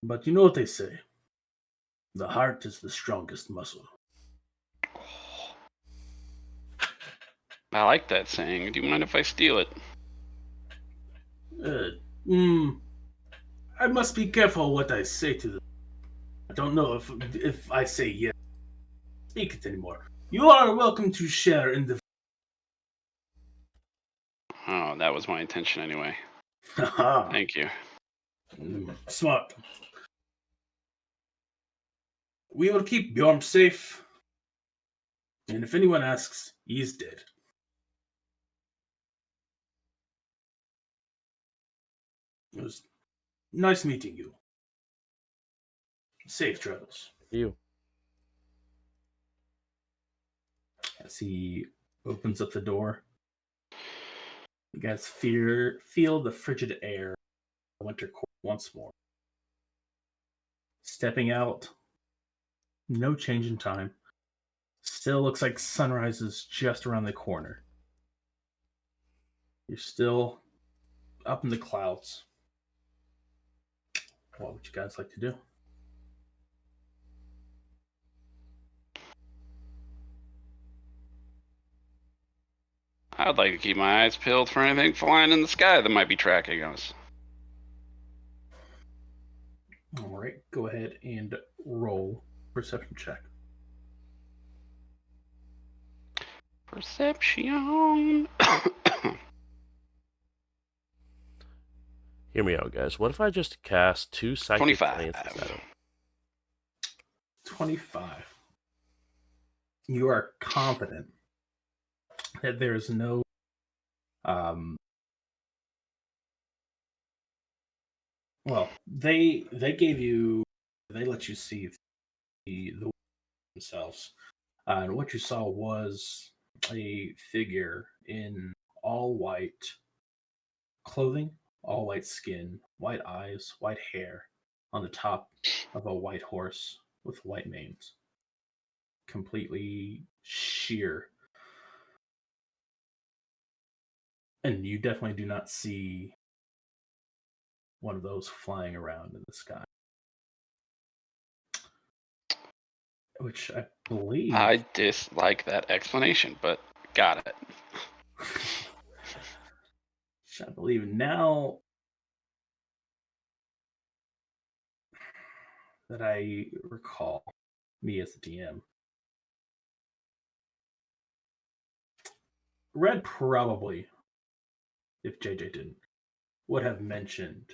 E: But you know what they say. The heart is the strongest muscle.
C: I like that saying. Do you mind if I steal it?
E: I must be careful what I say to them. I don't know if I say yes, speak it anymore. You are welcome to share in the.
C: Oh, that was my intention anyway.
E: Haha.
C: Thank you.
E: Smart. We will keep Bjorn safe. And if anyone asks, he's dead. It was nice meeting you. Safe travels.
A: You.
E: As he opens up the door, you guys feel the frigid air of the winter court once more. Stepping out, no change in time. Still looks like sunrise is just around the corner. You're still up in the clouds. What would you guys like to do?
C: I'd like to keep my eyes peeled for anything flying in the sky that might be tracking us.
E: All right, go ahead and roll perception check.
C: Perception.
A: Hear me out, guys. What if I just cast 2 psychic
C: 25.
A: glances at him?
E: 25. You are confident that there is no well, they let you see the themselves. And what you saw was a figure in all white clothing, all white skin, white eyes, white hair, on the top of a white horse with white manes. Completely sheer. And you definitely do not see one of those flying around in the sky. Which I believe.
C: I dislike that explanation, but got it.
E: Which I believe now that I recall, me as the DM, Red probably, if JJ didn't, would have mentioned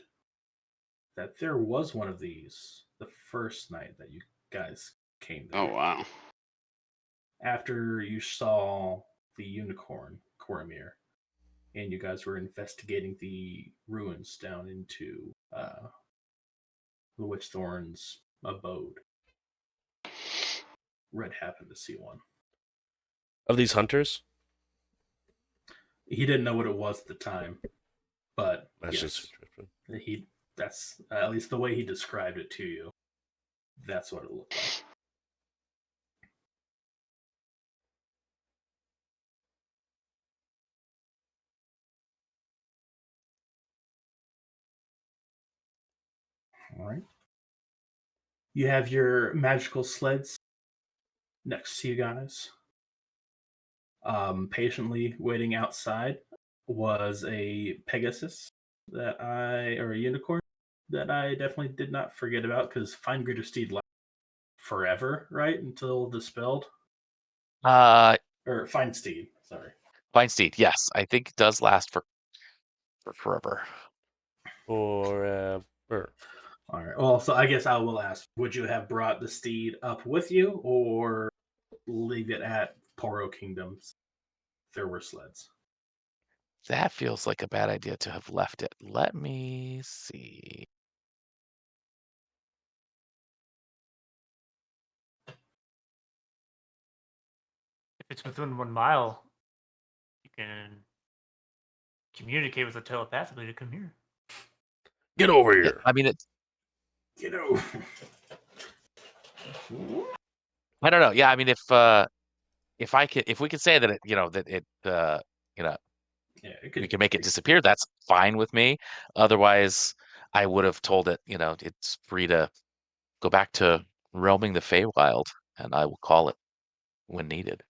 E: that there was one of these the first night that you guys came there.
C: Oh, wow.
E: After you saw the unicorn, Coromir, and you guys were investigating the ruins down into the Witchthorn's abode. Red happened to see one.
A: Of these hunters?
E: He didn't know what it was at the time, but
A: That's
E: yes,
A: just
E: that's at least the way he described it to you. That's what it looked like. All right. You have your magical sleds next to you guys. Patiently waiting outside was a Pegasus or a unicorn that I definitely did not forget about because Fine Greater Steed lasts forever, right? Until dispelled. Or Fine Steed, sorry.
B: Fine Steed, yes. I think it does last for forever.
A: forever.
E: All right. Well, so I guess I will ask: would you have brought the steed up with you, or leave it at Poro Kingdoms? There were sleds.
B: That feels like a bad idea to have left it. Let me see.
D: If it's within 1 mile, you can communicate with it telepathically to come here.
A: Get over
B: Yeah,
A: here.
B: I mean, it's.
E: You know.
B: I don't know. Yeah, I mean, if we could say that
E: Yeah,
B: we can make it disappear, that's fine with me. Otherwise, I would have told it, it's free to go back to roaming the Feywild, and I will call it when needed.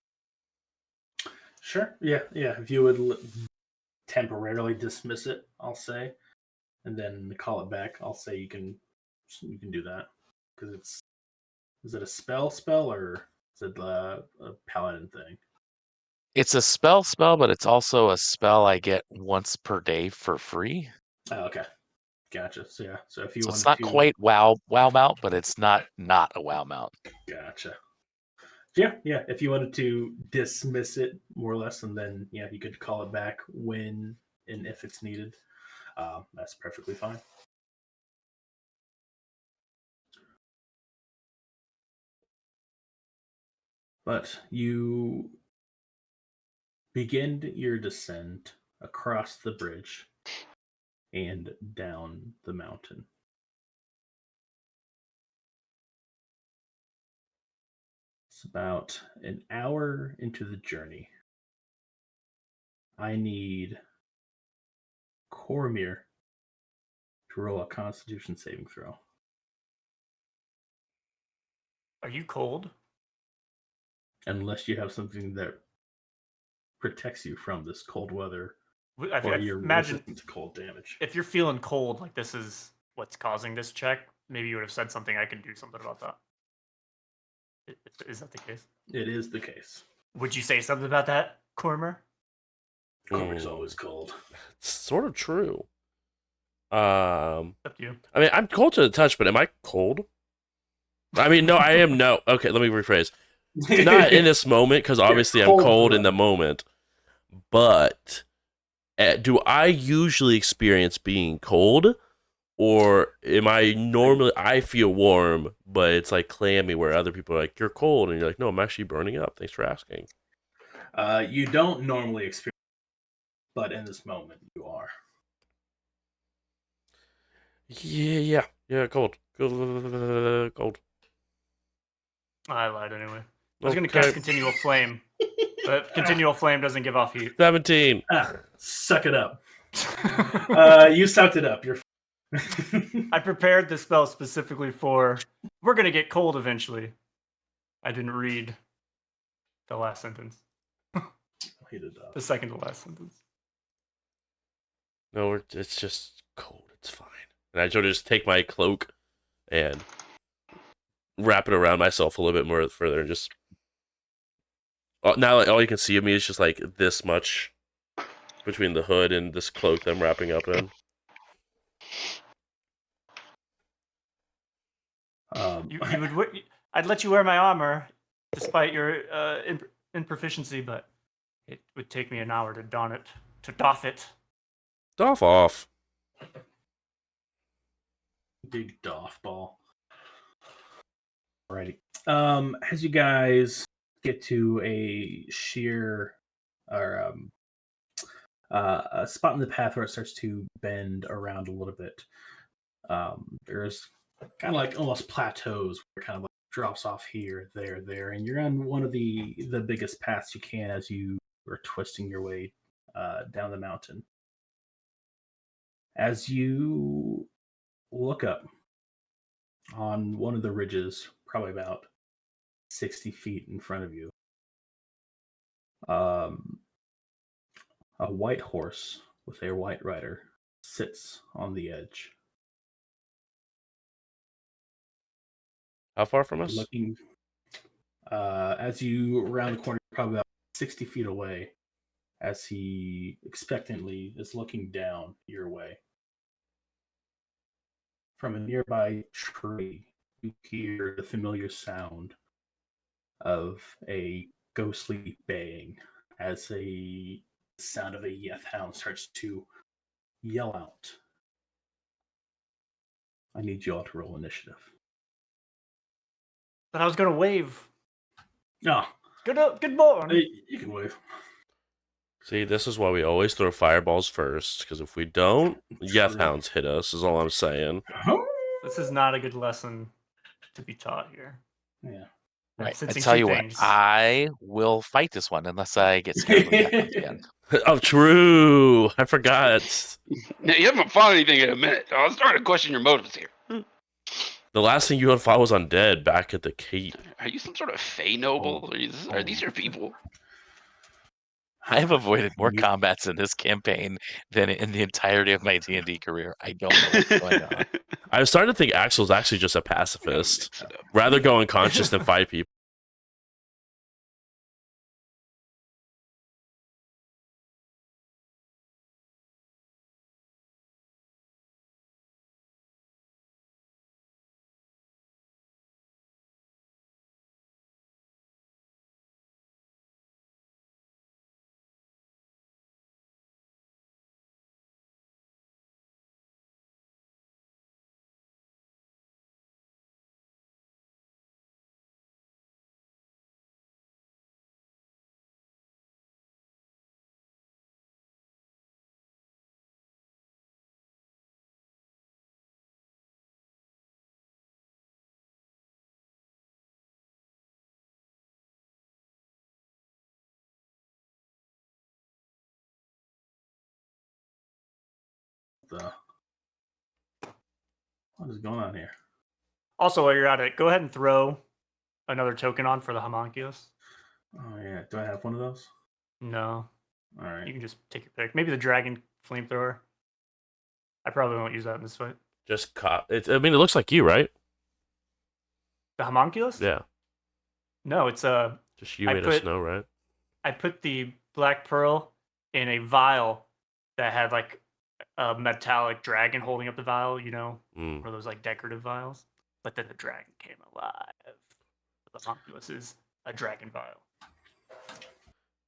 E: Sure. Yeah. If you would temporarily dismiss it, I'll say, and then call it back. I'll say you can do that because is it a spell or Is it a paladin thing?
B: It's a spell, but it's also a spell I get once per day for free.
E: Oh, okay. Gotcha. So yeah. So if you
B: So it's
E: wanted
B: not
E: to,
B: quite wow mount, but it's not a wow mount.
E: gotcha. Yeah, yeah. If you wanted to dismiss it more or less, and then yeah, you could call it back when and if it's needed. That's perfectly fine. But you begin your descent across the bridge and down the mountain. It's about an hour into the journey. I need Cormir to roll a Constitution saving throw.
D: Are you cold?
E: Unless you have something that protects you from this cold weather,
D: I
E: or you're
D: imagine
E: resistant to cold damage.
D: if you're feeling cold, like this is what's causing this check, maybe you would have said something. I can do something about that. Is that the case?
E: It is the case.
D: Would you say something about that, Cormer?
E: Cormir's always cold.
A: It's sort of true.
D: Up to you.
A: I mean, I'm cold to the touch, but am I cold? I mean, no, I am no. Okay, let me rephrase. Not in this moment, because obviously I'm cold in the moment. But do I usually experience being cold, or am I normally? I feel warm, but it's like clammy, where other people are like, "You're cold," and you're like, "No, I'm actually burning up." Thanks for asking.
E: You don't normally experience, but in this moment you are.
A: Yeah, cold. Cold.
D: I lied anyway. I was going to cast Continual Flame, but Continual Flame doesn't give off heat.
A: 17.
E: Suck it up. You sucked it up. You're.
D: I prepared the spell specifically for we're going to get cold eventually. I didn't read the last sentence. The second to last sentence.
A: No, it's just cold. It's fine. And I sort of just take my cloak and wrap it around myself a little bit more further, and just now like, all you can see of me is just like this much between the hood and this cloak that I'm wrapping up in.
D: I'd let you wear my armor despite your improficiency, but it would take me an hour to doff it.
A: Doff off.
E: Big doff ball. Alrighty. As you guys get to a sheer or a spot in the path where it starts to bend around a little bit, there's kind of like almost plateaus where it kind of like drops off here, there, and you're on one of the biggest paths you can as you are twisting your way down the mountain. As you look up on one of the ridges, probably about 60 feet in front of you, a white horse with a white rider sits on the edge.
A: How far from us?
E: Looking, as you round the corner, probably about 60 feet away, as he expectantly is looking down your way. From a nearby tree, you hear the familiar sound of a ghostly baying as the sound of a Yeth hound starts to yell out. I need you all to roll initiative.
D: But I was gonna wave.
E: No.
D: Good morning.
E: You can wave.
A: See, this is why we always throw fireballs first, because if we don't, Yeth hounds hit us, is all I'm saying.
D: This is not a good lesson to be taught here.
E: Yeah.
B: Right. I tell you what, I will fight this one unless I get scared of Yeth hounds again.
A: Oh, true. I forgot.
C: Now, you haven't fought anything in a minute. I'm starting to question your motives here.
A: The last thing you had fought was undead back at the keep.
C: Are you some sort of Fey noble? Are these your people?
B: I have avoided more combats in this campaign than in the entirety of my D&D career. I don't know what's going on.
A: I was starting to think Axel's actually just a pacifist. Rather go unconscious than fight people.
E: What is going on here?
D: Also, while you're at it, go ahead and throw another token on for the homunculus.
E: Oh yeah, do I have one of those?
D: No,
E: All
D: you
E: right.
D: can just take your pick. Maybe the dragon flamethrower. I probably won't use that in this fight.
A: Just I mean, it looks like you, right?
D: The homunculus?
A: Yeah.
D: No, it's
A: Just you
D: I
A: made of
D: put-
A: snow, right?
D: I put the black pearl in a vial that had like a metallic dragon holding up the vial. You know,
A: Mm.
D: one of those like decorative vials. But then the dragon came alive. The homunculus is a dragon vial.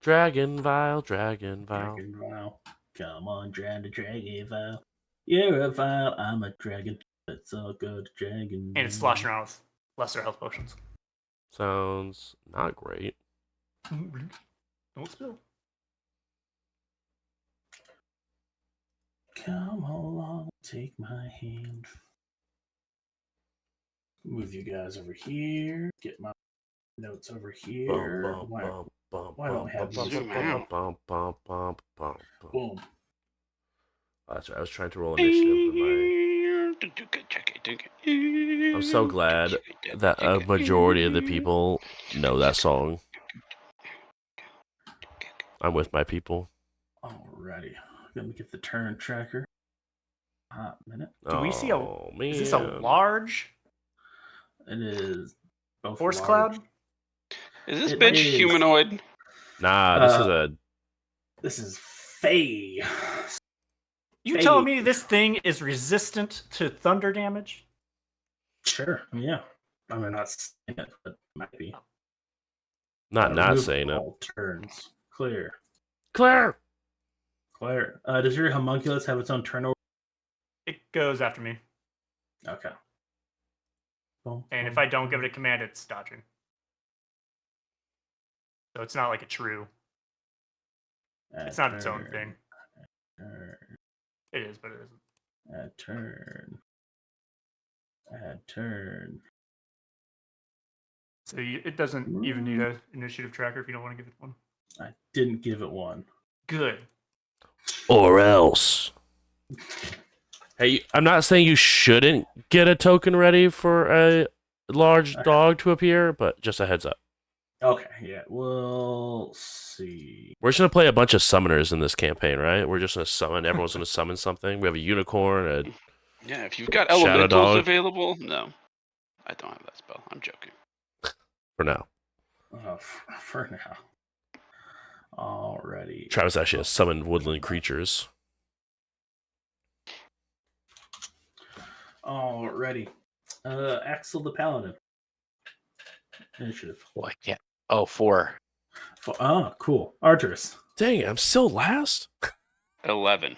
A: Dragon vial, dragon vial.
E: Dragon Vial. Come on, Dragon Vial. You're a vial, I'm a dragon. Let's all go to Dragon.
D: And it's sloshing around with lesser health potions.
A: Sounds not great.
D: Don't spill.
E: Come along, take my hand. Move you guys over here. Get my notes over here. Why don't we have
C: Zoom out.
E: Boom.
A: Oh, that's right. I was trying to roll initiative for my. I'm so glad that a majority of the people know that song. I'm with my people.
E: Alrighty. Let me get the turn tracker. Hot minute.
D: Do we see a-
A: Oh, man.
D: Is this a large
E: It is both
D: force
E: large.
D: cloud?
C: Is this
E: It
C: bitch
E: is.
C: humanoid?
A: Nah, this is a.
E: This is Faye.
D: You
E: Hey.
D: telling me this thing is resistant to thunder damage?
E: Sure. Yeah. I mean, not saying it, but might be.
A: Not
E: Remove
A: saying it.
E: all turns. Clear.
A: Claire!
E: Claire. Does your homunculus have its own turnover?
D: It goes after me.
E: Okay. Boom,
D: And if
E: boom,
D: I don't give
E: boom.
D: it a command, it's dodging. So it's not like a true. It's not its own thing.
E: Turn.
D: It is, but it isn't.
E: Add turn. Add turn.
D: So it doesn't even need an initiative tracker if you don't want to give it one.
E: I didn't give it one.
D: Good.
A: Or else. Hey, I'm not saying you shouldn't get a token ready for a large
E: Okay.
A: dog to appear, but just a heads up.
E: Okay, yeah, we'll see.
A: We're just gonna play a bunch of summoners in this campaign, right? We're just gonna summon. Everyone's gonna summon something. We have a unicorn.
C: Yeah, if you've got
A: Shadow
C: elementals
A: dog.
C: available, no. I don't have that spell. I'm joking.
A: For now,
E: For now. Alrighty.
A: Travis actually has summoned woodland creatures.
E: Alrighty. Axel the Paladin. Initiative.
B: Well, I can't. Oh, 4.
E: Cool. Arturus.
A: Dang it, I'm still last.
C: 11.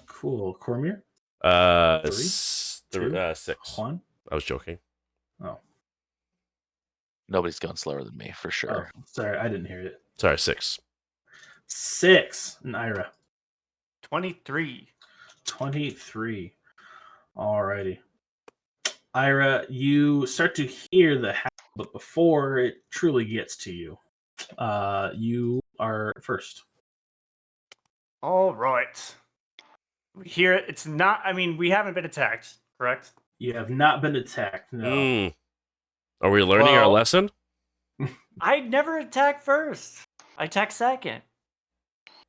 E: Cool. Cormier.
A: Three,
E: Two?
A: 6.
E: Juan.
A: I was joking.
E: Oh.
B: Nobody's going slower than me, for sure.
E: Oh, sorry, I didn't hear it.
A: Sorry, 6.
E: 6. Naira.
D: 23.
E: 23. Alrighty. Ira, you start to hear the howl, but before it truly gets to you, you are first.
D: All right. We hear it. It's not. I mean, we haven't been attacked, correct?
E: You have not been attacked. No.
A: Mm. Are we learning our
D: Well-
A: lesson?
D: I never attack first. I attack second,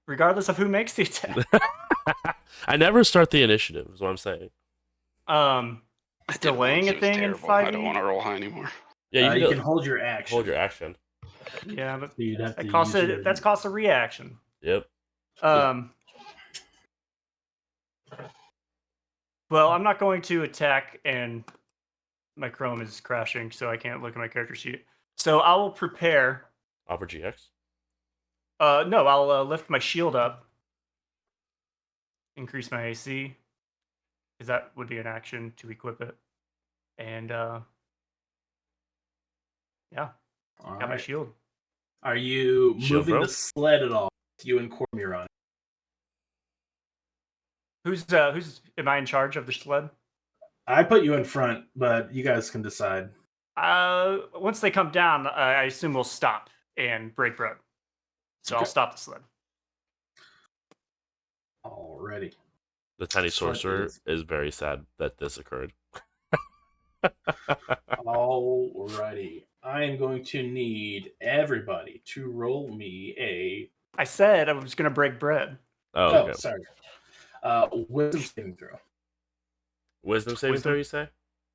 D: regardless of who makes the attack.
A: I never start the initiative. Is what I'm saying.
C: I did
D: Delaying
C: once,
D: a
C: it was
D: thing in
C: terrible. I don't
D: 5e?
C: want to roll high anymore.
A: Yeah,
E: You can hold your action.
A: hold your action.
D: Yeah, but
E: So you'd have to
D: that costs
E: use
D: a,
E: your-
D: that's cost a reaction.
A: Yep.
D: Well, I'm not going to attack, and my Chrome is crashing, so I can't look at my character sheet. So I will prepare.
A: Offer GX.
D: No, I'll lift my shield up, increase my AC, because that would be an action to equip it, and yeah,
E: All
D: got my
E: right.
D: shield.
E: Are you
A: Shield
E: moving
A: bro?
E: the sled at all? You and Cormier on it.
D: Who's am I in charge of the sled?
E: I put you in front, but you guys can decide.
D: Once they come down, I assume we'll stop and break bread. So I'll
E: Okay.
D: stop the sled.
E: Alrighty.
A: The tiny
E: Sled
A: sorcerer
E: is-
A: is very sad that this occurred.
E: Alrighty. I am going to need everybody to roll me a.
D: I said I was going to break bread.
A: Oh, okay.
E: Sorry. Wisdom saving throw.
A: Wisdom saving
D: Wisdom?
A: throw, you say?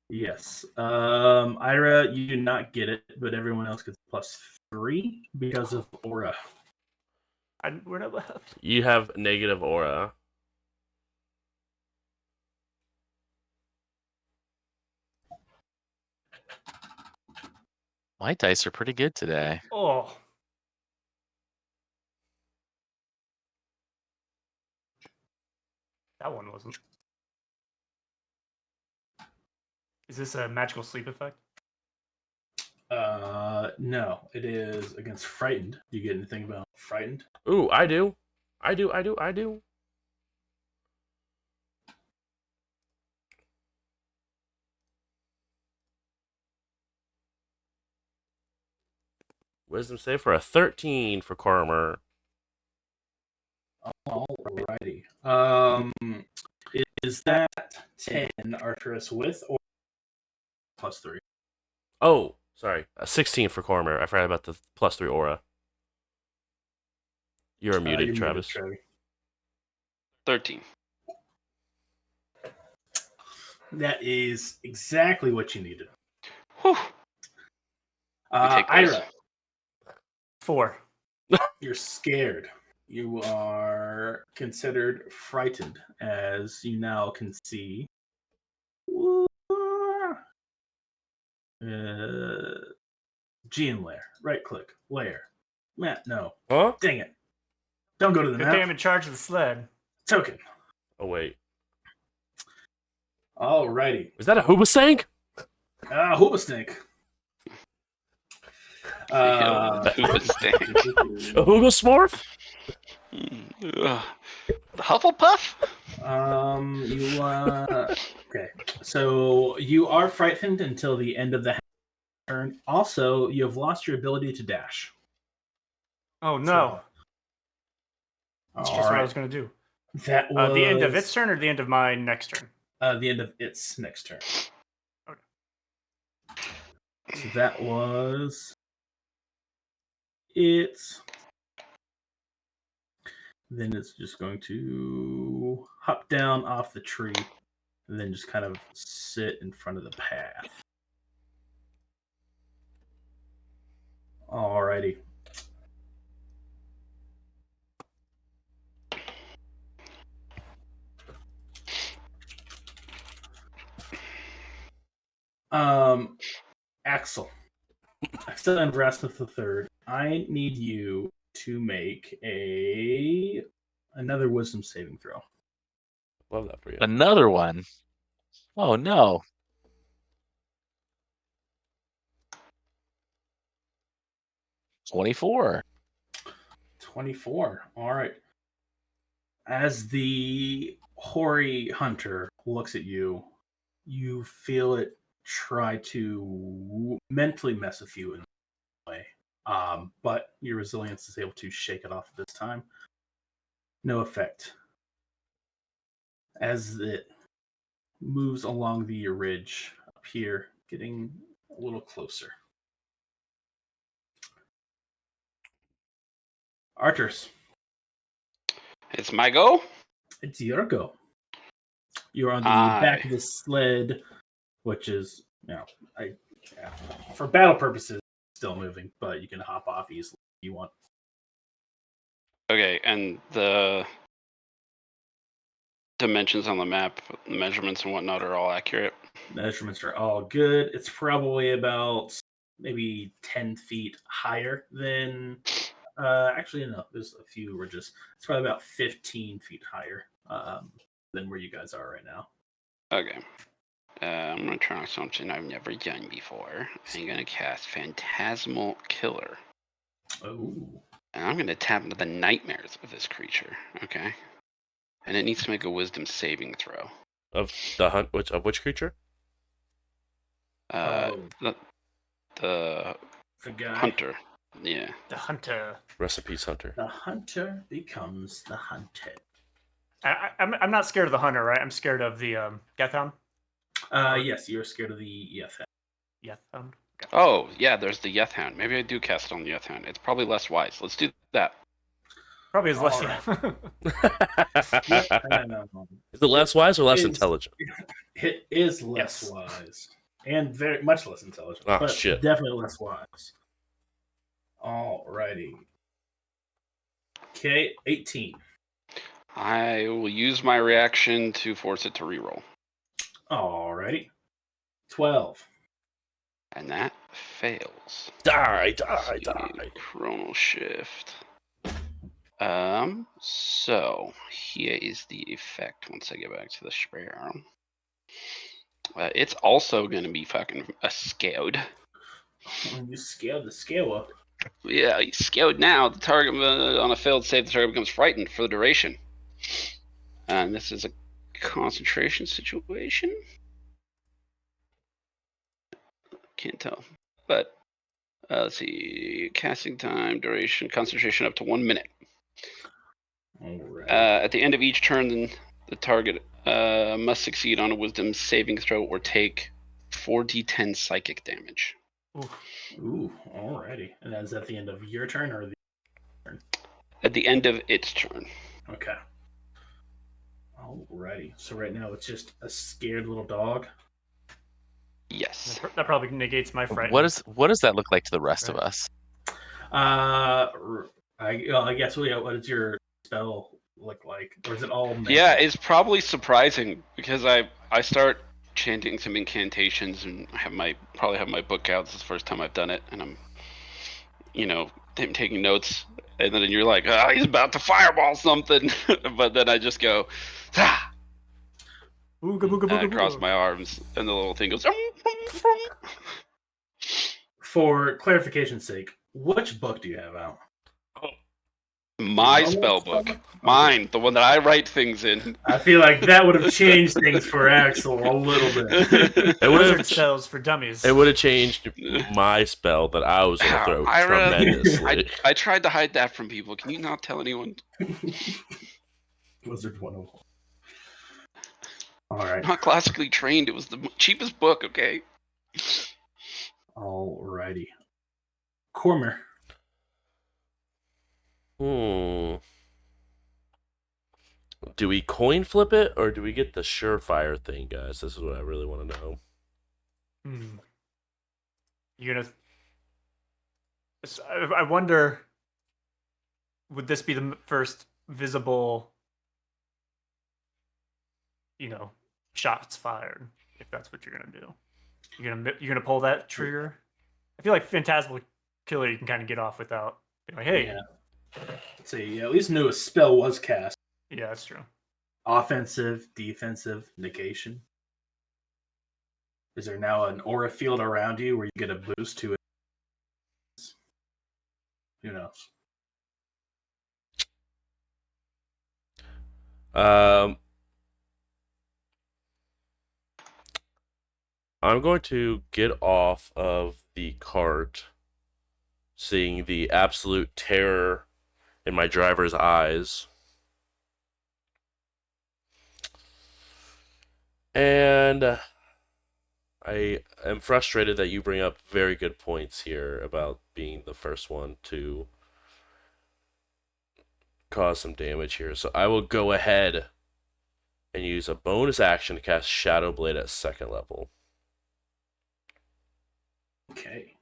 E: Yes. Ira, you do not get it, but everyone else gets +3 because of aura.
D: We're not left.
A: You have negative aura.
B: My dice are pretty good today.
D: Oh. That one wasn't. Is this a magical sleep effect?
E: No, it is against frightened. Do you get anything about frightened?
A: Ooh, I do. I do. Wisdom save for a 13 for Cormer.
E: Alrighty. Is that 10 Arcturus with or +3?
A: Oh, sorry. A 16 for Cormer. I forgot about the +3 aura. You're muted, Travis.
C: 13.
E: That is exactly what you needed.
C: Whew. We take those.
E: Ira,
D: 4.
E: you're scared. You are considered frightened as you now can see. Gene layer. Right click. Layer. Matt, no.
A: Huh?
E: Dang it. Don't go to the
D: Good thing I'm
E: map.
D: in charge of the sled.
E: Token.
A: Oh, wait.
E: Alrighty.
A: Is that a Hoobastank?
E: Hoobastank.
C: Hoobastank.
A: A Hoogosmorph?
C: The Hufflepuff?
E: Okay. So you are frightened until the end of the turn. Also, you have lost your ability to dash.
D: Oh, no. That's just what I
E: Alright.
D: was going to do.
E: That was
D: The end of its turn or the end of my next turn?
E: the end of its next turn.
D: Okay.
E: So that was it. Then it's just going to hop down off the tree and then just kind of sit in front of the path. Alrighty. Axel and Rasmus the Third. I need you to make another wisdom saving throw.
A: Love that for you.
B: Another one. Oh no. 24.
E: 24. All right. As the hoary hunter looks at you, you feel it try to mentally mess with you in a way. But your resilience is able to shake it off at this time. No effect. As it moves along the ridge up here, getting a little closer. Arturs,
C: It's my go?
E: it's your go. You're on the
C: Aye.
E: back of the sled, which is, for battle purposes, still moving, but you can hop off easily if you want.
C: Okay, and the dimensions on the map, measurements and whatnot are all accurate.
E: Measurements are all good. It's probably about maybe 10 feet higher than. Actually, no, there's a few. It's probably about 15 feet higher than where you guys are right now.
C: Okay. I'm going to try something I've never done before. I'm going to cast Phantasmal Killer.
E: Oh.
C: And I'm going to tap into the nightmares of this creature. Okay. And it needs to make a wisdom saving throw.
A: Of the hunt, which creature?
C: The
E: The guy.
C: hunter. Yeah.
D: The hunter.
A: Recipes hunter.
E: The hunter becomes the hunted.
D: I'm not scared of the hunter, right? I'm scared of the Geth Hound.
E: Yes, you're scared of the Yeth.
D: Yeth Hound. Okay.
C: Oh, yeah, there's the Yeth Hound. Maybe I do cast it on the Yeth Hound. It's probably less wise. Let's do that.
D: Probably is less.
E: Alright.
A: Is it less wise or less
E: is-
A: intelligent?
E: It is less
D: Yes.
E: wise and very much less intelligent,
A: Oh,
E: but
A: shit.
E: definitely less wise. Alrighty. Okay, 18.
C: I will use my reaction to force it to reroll.
E: Alrighty. 12.
C: And that fails.
A: Die.
C: Let's see, Chronal shift. So here is the effect once I get back to the spare. It's also going to be fucking scared.
E: When you scale the scaler.
C: Yeah, he's scared now. The target on a failed save, the target becomes frightened for the duration. And this is a concentration situation. Can't tell, but let's see. Casting time, duration, concentration up to 1 minute.
E: Alright.
C: At the end of each turn, then the target must succeed on a Wisdom saving throw or take 4d10 psychic damage.
E: Ooh, alrighty. And that's at the end of your turn or the
C: At the end of its turn.
E: Okay. Alrighty. So right now it's just a scared little dog.
C: Yes.
D: That probably negates my fright.
B: What does that look like to the rest of
D: Right.
B: us?
E: I guess what does your spell look like? Or is it all mental?
C: Yeah, it's probably surprising because I start chanting some incantations and I probably have my book out. This is the first time I've done it, and I'm, taking notes. And then you're like, he's about to fireball something, but then I just go, ah!
D: Ooga booga
C: And I
D: booga
C: cross
D: booga.
C: my arms, and the little thing goes.
E: For clarification's sake, which book do you have out?
C: My
E: Normal
C: spell
E: spell
C: book,
E: book?
C: mine, the one that I write things in.
E: I feel like that would have changed things for Axel a little bit.
A: It would
D: Wizard
A: have.
D: spells for dummies.
A: It would have changed my spell that I was gonna throw tremendously.
C: I tried to hide that from people. Can you not tell anyone?
E: Wizard 101. Alright.
C: I'm not classically trained. It was the cheapest book, okay?
E: Alrighty. Cormer.
A: Do we coin flip it or do we get the surefire thing, guys? This is what I really want to know.
D: You're gonna. I wonder. Would this be the first visible, shots fired? If that's what you're gonna do, you're gonna pull that trigger. I feel like Phantasmal Killer you can kind of get off without being like, hey,
E: Yeah. Let's see, at least knew a spell was cast.
D: yeah, that's true.
E: Offensive, defensive, negation. Is there now an aura field around you where you get a boost to it? Who knows?
A: I'm going to get off of the cart, seeing the absolute terror in my driver's eyes. And I am frustrated that you bring up very good points here about being the first one to cause some damage here. So I will go ahead and use a bonus action to cast Shadow Blade at 2nd level.
E: Okay.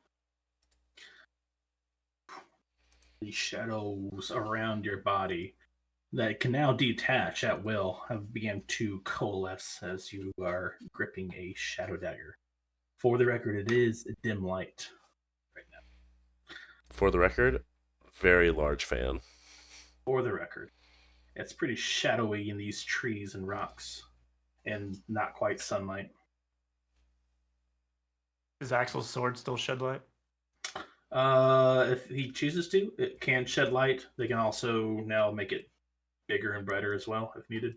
E: The shadows around your body that can now detach at will have begun to coalesce as you are gripping a shadow dagger. For the record, it is a dim light right now.
A: For the record, very large fan.
E: For the record, it's pretty shadowy in these trees and rocks and not quite sunlight.
D: Does Axel's sword still shed light?
E: If he chooses to, it can shed light. They can also now make it bigger and brighter as well, if needed.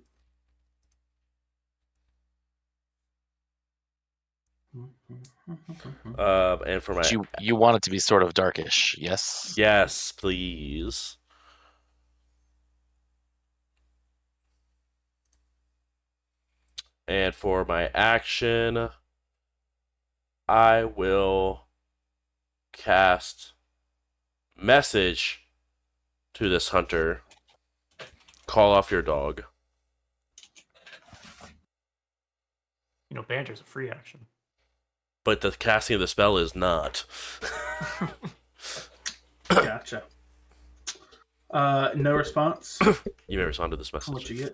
A: And for my
B: You want it to be sort of darkish, yes?
A: yes, please. And for my action, I will cast message to this hunter. Call off your dog.
D: Banter's a free action.
A: But the casting of the spell is not.
E: Gotcha. No response.
A: You may respond to this
E: What
A: message.
E: you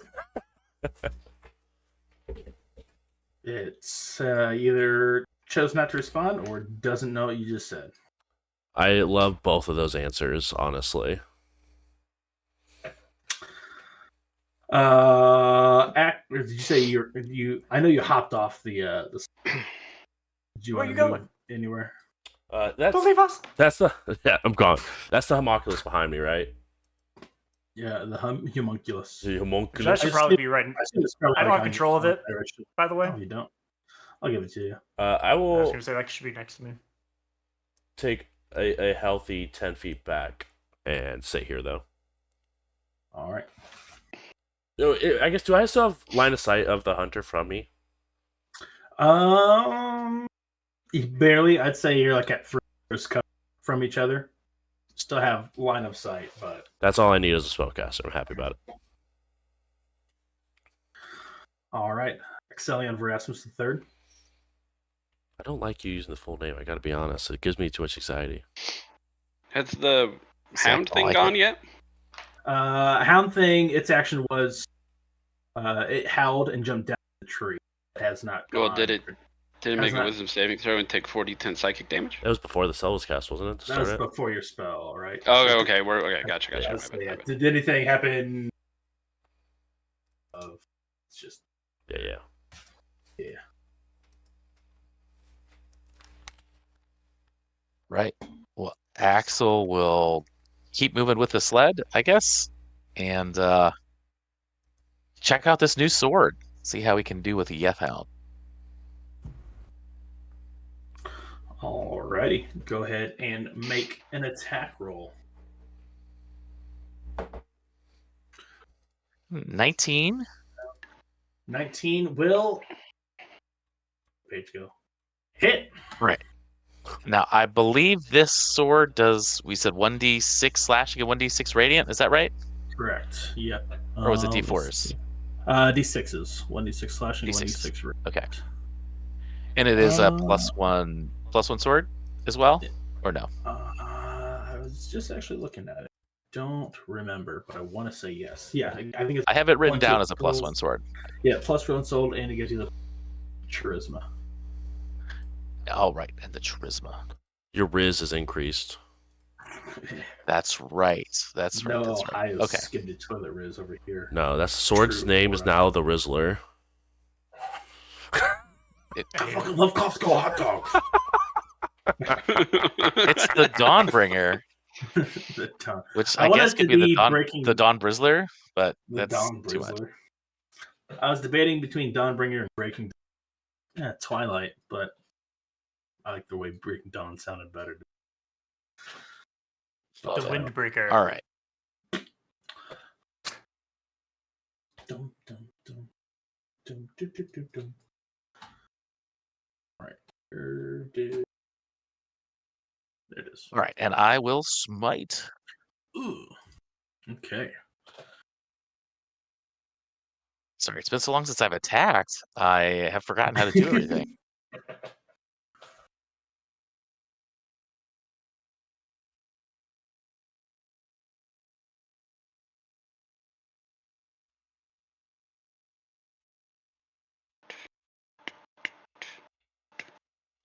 E: get? It's either chose not to respond or doesn't know what you just said.
A: I love both of those answers, honestly.
E: Did you say you? I know you hopped off the. Did you
D: Where
E: want
D: you
E: to
D: going?
E: move anywhere?
D: Don't leave us.
A: That's the I'm gone. That's the homunculus behind me, right?
E: Yeah, the homunculus.
A: The
D: Which
A: homunculus.
D: that should probably be right. I don't have control of it, by the way.
E: Oh, you don't? I'll give it to you.
A: I
D: I was
A: will
D: gonna say that should be next to me.
A: take a healthy 10 feet back and sit here, though.
E: All right.
A: I guess, do I still have line of sight of the hunter from me?
E: Barely. I'd say you're like at 3 meters cover from each other. Still have line of sight, but
A: That's all I need as a spellcaster. I'm happy about it.
E: all right. Excellion Verasmus III.
A: I don't like you using the full name. I gotta be honest. It gives me too much anxiety.
C: Has the hound
B: I
C: thing
B: like
C: gone
B: it.
C: yet?
E: Hound thing. Its action was it howled and jumped down the tree. It has not gone.
C: Well, did it make
E: Has
C: a
E: not-
C: wisdom saving throw and take 40-10 psychic damage?
A: That was before the spell was cast, wasn't it? To
E: That was
A: start it?
E: before your spell, right?
C: Oh, okay. Gotcha.
E: Yeah,
C: My
E: so
C: bad,
E: yeah.
C: my bad.
E: Did anything happen? It's just
A: Yeah.
B: Right. Well, Axel will keep moving with the sled, I guess, and check out this new sword. See how we can do with the Yethhound.
E: alrighty. Go ahead and make an attack roll.
B: 19.
E: 19 will. Page go. Hit.
B: Right. Now, I believe this sword does, we said 1d6 slashing and 1d6 radiant. Is that right?
E: Correct. Yep.
B: Or was it
E: let's
B: d4s?
E: see. D6s. 1d6 slashing,
B: D6s.
E: 1d6 radiant.
B: Okay. And it is a +1 sword as well? Or no?
E: I was just actually looking at it. Don't remember, but I want to say yes. Yeah, I think it's.
B: I have it written
E: Once
B: down
E: it
B: as a
E: goes-
B: +1 sword.
E: Yeah, +1 sold, and it gives you the charisma.
B: Oh, right. And the charisma.
A: Your Riz is increased.
B: That's right. That's right.
E: No,
B: That's right.
E: Ohio
B: Okay.
E: skimmed the toilet riz over here.
A: No, that's the sword's
E: True.
A: name is now the Rizzler.
B: It,
E: I fucking love Costco hot dogs.
B: it's the Dawnbringer,
E: The tongue.
B: which
E: I
B: I
E: want
B: guess
E: it
B: could
E: to
B: be
E: be
B: the
E: breaking-
B: Dawn Brizzler, but
E: The
B: that's
E: Dawn
B: too much.
E: Brizzler. I was debating between Dawnbringer and Breaking Dawn. Yeah, Twilight, but I like the way Breaking Dawn sounded better.
B: Love
D: The
B: it.
D: Windbreaker.
B: All right.
E: Dum, dum, dum. Dum, dum, dum, dum, dum. All right. There it is.
B: All right. And I will smite.
E: Ooh. Okay.
B: Sorry, it's been so long since I've attacked. I have forgotten how to do everything.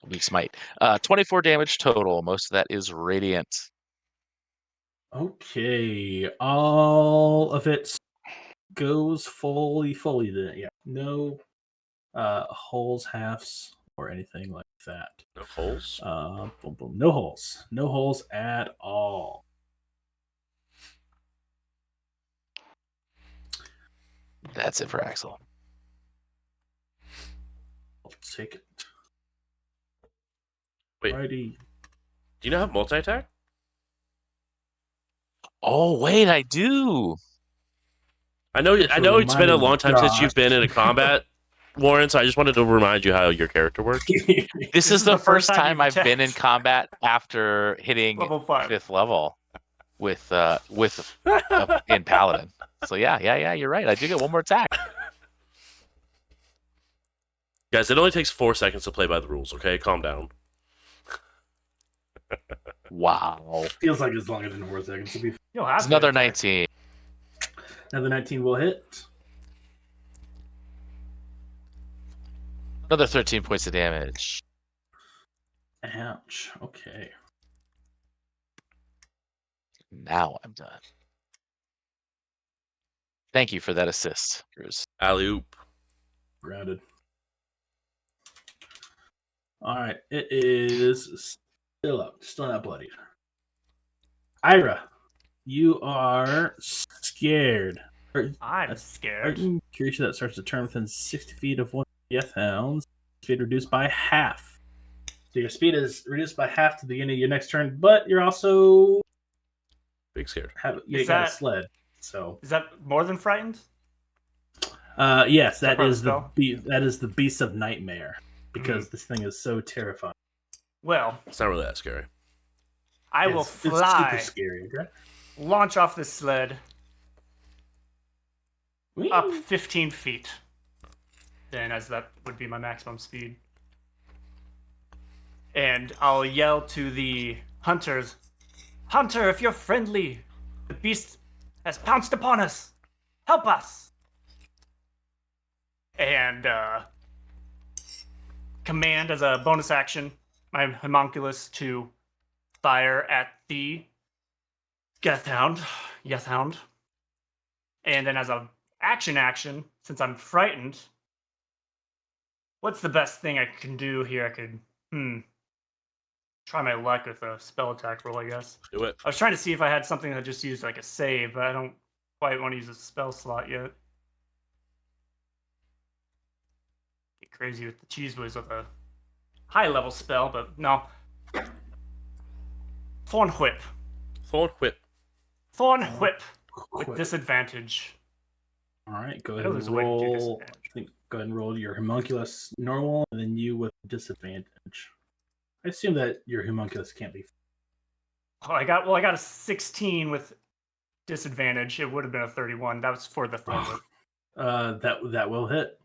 B: Weak smite. 24 damage total. Most of that is radiant.
E: Okay. All of it goes fully then. Yeah. No holes, halves, or anything like that.
A: No holes?
E: Boom, boom. No holes. No holes at all.
B: That's it for Axel.
E: I'll take it.
A: Wait.
E: Righty.
A: Do you not have multi attack?
B: Oh, wait, I do.
A: I know it's been a long time since
E: My
A: you've been in a combat, Lawrence, I just wanted to remind you how your character works.
B: This is the first time
D: you've
B: I've been in
D: attacked.
B: combat after hitting
D: Level 5.
B: 5th level with in Paladin. So yeah, you're right. I do get one more attack.
A: Guys, it only takes 4 seconds to play by the rules, okay? Calm down.
B: Wow.
E: Feels like it's longer than 4 seconds. To be
D: You'll have
B: It's
D: to
B: another
D: attack.
B: 19.
E: another 19 will hit.
B: Another 13 points of damage.
E: Ouch. Okay.
B: Now I'm done. Thank you for that assist, Cruz.
A: Alley-oop.
E: Grounded. All right. It is still up. Still not bloodied. Ira, you are scared.
D: I'm
E: Are
D: scared.
E: you creature that starts to turn within 60 feet of one of the Death Hounds? Speed reduced by half. So your speed is reduced by half to the beginning of your next turn, but you're also
A: Big scared.
E: you
D: Is
E: got a
D: that-
E: sled. So
D: Is that more than frightened?
E: yes,
D: that
E: that
D: part of
E: is
D: the
E: the
D: spell?
E: that is the Beast of Nightmare because this thing is so terrifying.
D: Well,
A: It's not really that scary.
D: I will
E: It's
D: fly,
E: super scary. Okay?
D: launch off this sled up
E: Whee!
D: 15 feet. Then, as that would be my maximum speed. And I'll yell to the hunters, "Hunter, if you're friendly, the beast has pounced upon us. Help us!" And command as a bonus action my homunculus to fire at the Gethhound. And then as a action, since I'm frightened, what's the best thing I can do here? I could try my luck with a spell attack roll, I guess.
A: Do it.
D: I was trying to see if I had something that just used like a save, but I don't quite want to use a spell slot yet. Get crazy with the cheese whiz with a high level spell, but no. Thorn Whip.
A: Thorn whip.
D: Thorn Whip with
E: Quick.
D: disadvantage.
E: All right, go
D: I
E: ahead
D: know
E: and
D: there's a way to do
E: roll.
D: disadvantage.
E: I think go ahead and roll your homunculus normal, and then you with disadvantage. I assume that your homunculus can't be.
D: Oh, I got a 16 with disadvantage. It would have been a 31. That was for the Thorn Whip.
E: That will hit.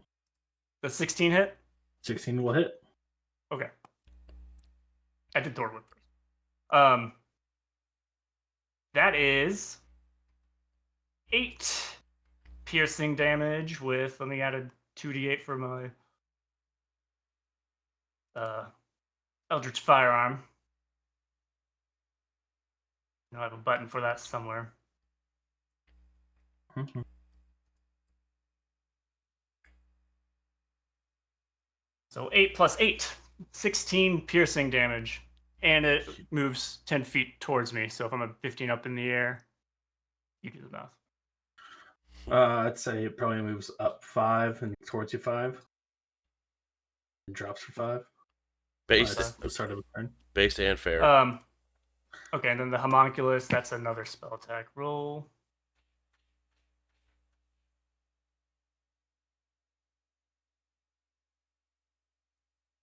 D: The 16 hit?
E: 16 will hit.
D: Okay. I did Thorn Whip first. That is 8 piercing damage with, let me add a 2d8 for my Eldritch Firearm. I have a button for that somewhere.
E: Mhm.
D: So 8 plus 8, 16 piercing damage. And it moves 10 feet towards me. So if I'm a 15 up in the air, you do the math.
E: I'd say it probably moves up 5 and towards you 5. And drops for 5.
A: Based,
E: At the start of the turn.
A: based and fair.
D: Okay, and then the homunculus, that's another spell attack roll.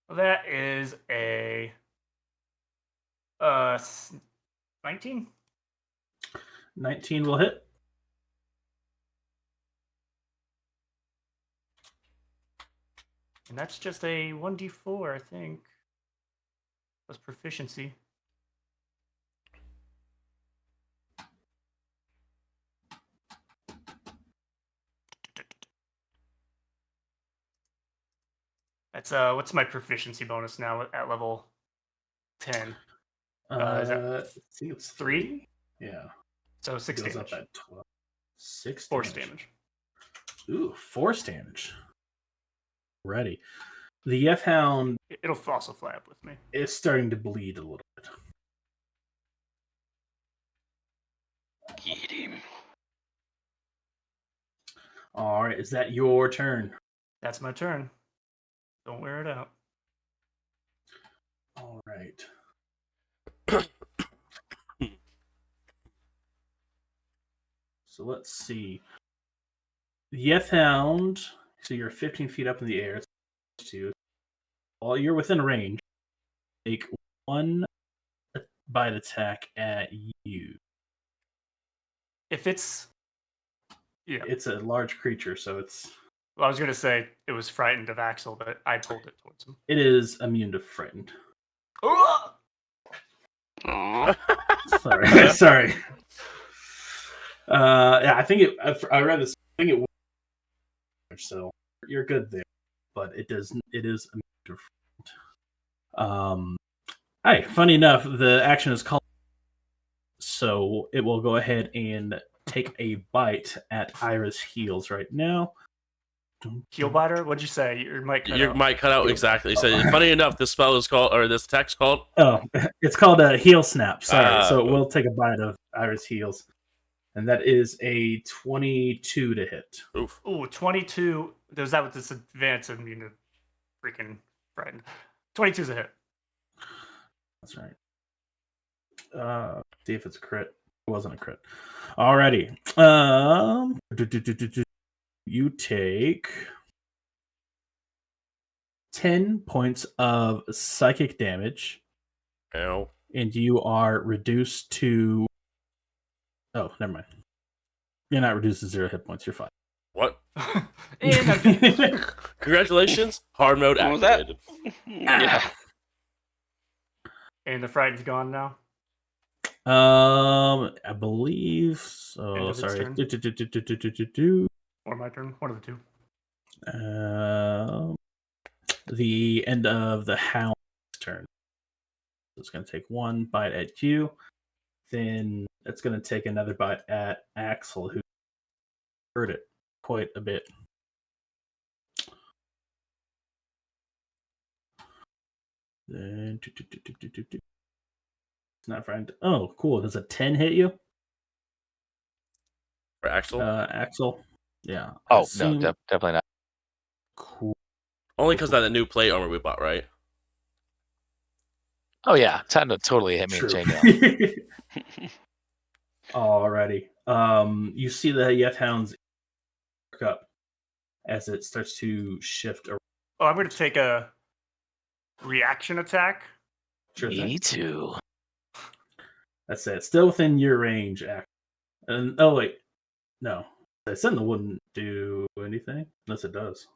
D: That is a 19.
E: 19 will hit.
D: And that's just a 1d4, I think. Plus proficiency. That's what's my proficiency bonus now at level 10? Is that
E: I think it's
D: 3?
E: Yeah.
D: So 6
E: Goes
D: damage.
E: up at 12. 6
D: Force damage.
E: Ooh, force damage. Ready. The F Hound
D: It'll also fly up with me.
E: is starting to bleed a little bit.
C: Get him.
E: All right, is that your turn?
D: That's my turn. Don't wear it out.
E: All right. So let's see. The F Hound So you're 15 feet up in the air. While you're within range, make one bite attack at you.
D: If it's yeah,
E: It's a large creature, so it's
D: well, I was gonna say it was frightened of Axel, but I pulled it towards him.
E: it is immune to frightened.
D: Ooh!
C: Aw.
E: Sorry, sorry. Yeah, I think it. I read this. I think it was so you're good there, but it does. It is immune to frightened. Hey, funny enough, the action is called, so it will go ahead and take a bite at Ira's heels right now.
D: Heel biter? What'd you say? Your mic cut
A: Your
D: out.
A: mic cut out exactly. So funny enough, this spell is called, or this text called.
E: Oh, it's called a heel snap. Sorry, so it
A: Oh.
E: will take a bite of Ira's heels, and that is a 22 to hit.
A: Oof.
D: Ooh, 22. There's that with disadvantage of being a freaking frightened. 22's a hit.
E: That's right. See if it's a crit. It wasn't a crit. Alrighty. You take 10 points of psychic damage,
A: Ow.
E: and you are reduced to. Oh, never mind. You're not reduced to 0 hit points. You're fine.
A: What?
D: And I'm dead.
A: Congratulations. Hard mode
C: What was that?
A: activated.
C: Yeah.
D: And the frightened's gone now.
E: I believe
D: End
E: so.
D: of its
E: Sorry.
D: turn. Or my turn. One of the two.
E: The end of the hound's turn. It's going to take one bite at you. Then it's going to take another bite at Axel, who hurt it quite a bit. Then it's not friend. Oh, cool. Does a 10 hit you,
A: For Axel?
E: Axel? Yeah.
B: Oh
E: Assume-
B: no, definitely not.
E: Cool.
A: Only because of that new plate armor we bought, right?
B: Oh yeah, time to totally hit me in
E: True.
B: chainmail.
E: Alrighty. You see the Yeth Hounds up as it starts to shift around.
D: Oh, I'm going to take a reaction attack.
E: Sure thing.
B: Me too.
E: That's it. Still within your range. And oh wait, no. The Sentinel wouldn't do anything unless it does.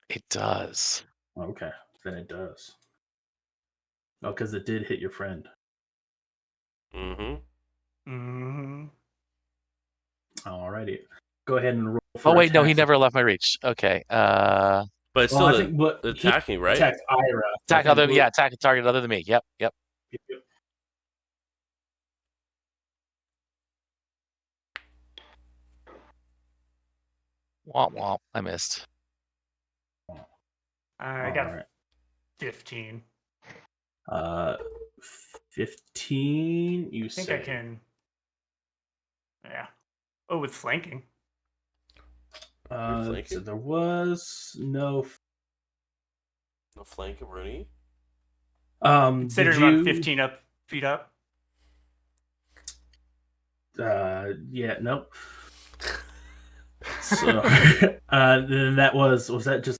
B: It does.
E: Okay, then it does. Oh, because it did hit your friend.
A: Mm-hmm.
D: Mm-hmm.
E: Alrighty. Go ahead and roll for
B: Oh wait, no, he
E: attacks.
B: never left my reach. Okay.
A: But it's
E: Well,
A: still
E: I think what
A: attacking,
E: he
A: right?
E: attacked Ira.
B: Attack
E: I think
B: other, yeah, attack a target other than me. Yep.
E: Yep.
B: Womp womp. I missed.
D: I got
E: Alright.
D: 15.
E: 15. You
D: I think
E: say?
D: I can. Yeah. Oh, with flanking.
A: You're
E: So there was no.
A: No flank of Rooney.
D: Considering
E: did
D: I'm
E: you?
D: 15 feet up.
E: Yeah. Nope. So, then that was that just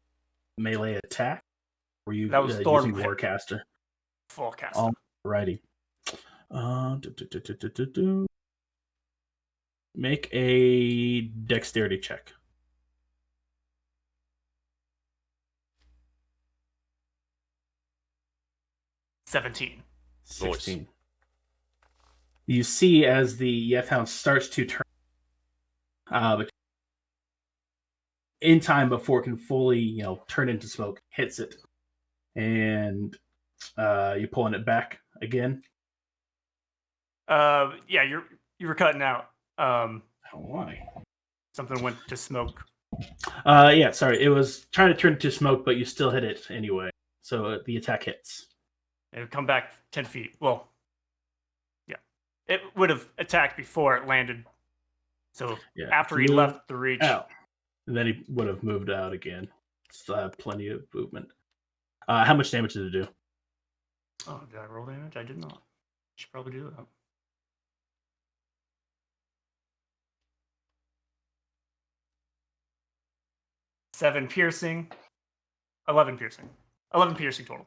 E: melee attack? Were you
D: That was Thorn
E: using
D: Whip.
E: Warcaster?
D: Full cast.
E: Alrighty. Make a dexterity check.
D: — 17.
E: 16. You see as the Yeth Hound starts to turn in time before it can fully, turn into smoke, hits it. And you pulling it back again.
D: Yeah, you were cutting out.
E: Why?
D: Something went to smoke.
E: Yeah, sorry. It was trying to turn into smoke, but you still hit it anyway. So the attack hits.
D: It would come back 10 feet. Well, yeah. It would have attacked before it landed. So
E: Yeah.
D: after he left the reach.
E: out. And then he would have moved out again. Still have plenty of movement. How much damage did it do?
D: Oh, did I roll damage? I did not. Should probably do that. 7 piercing, 11 piercing. 11 piercing total.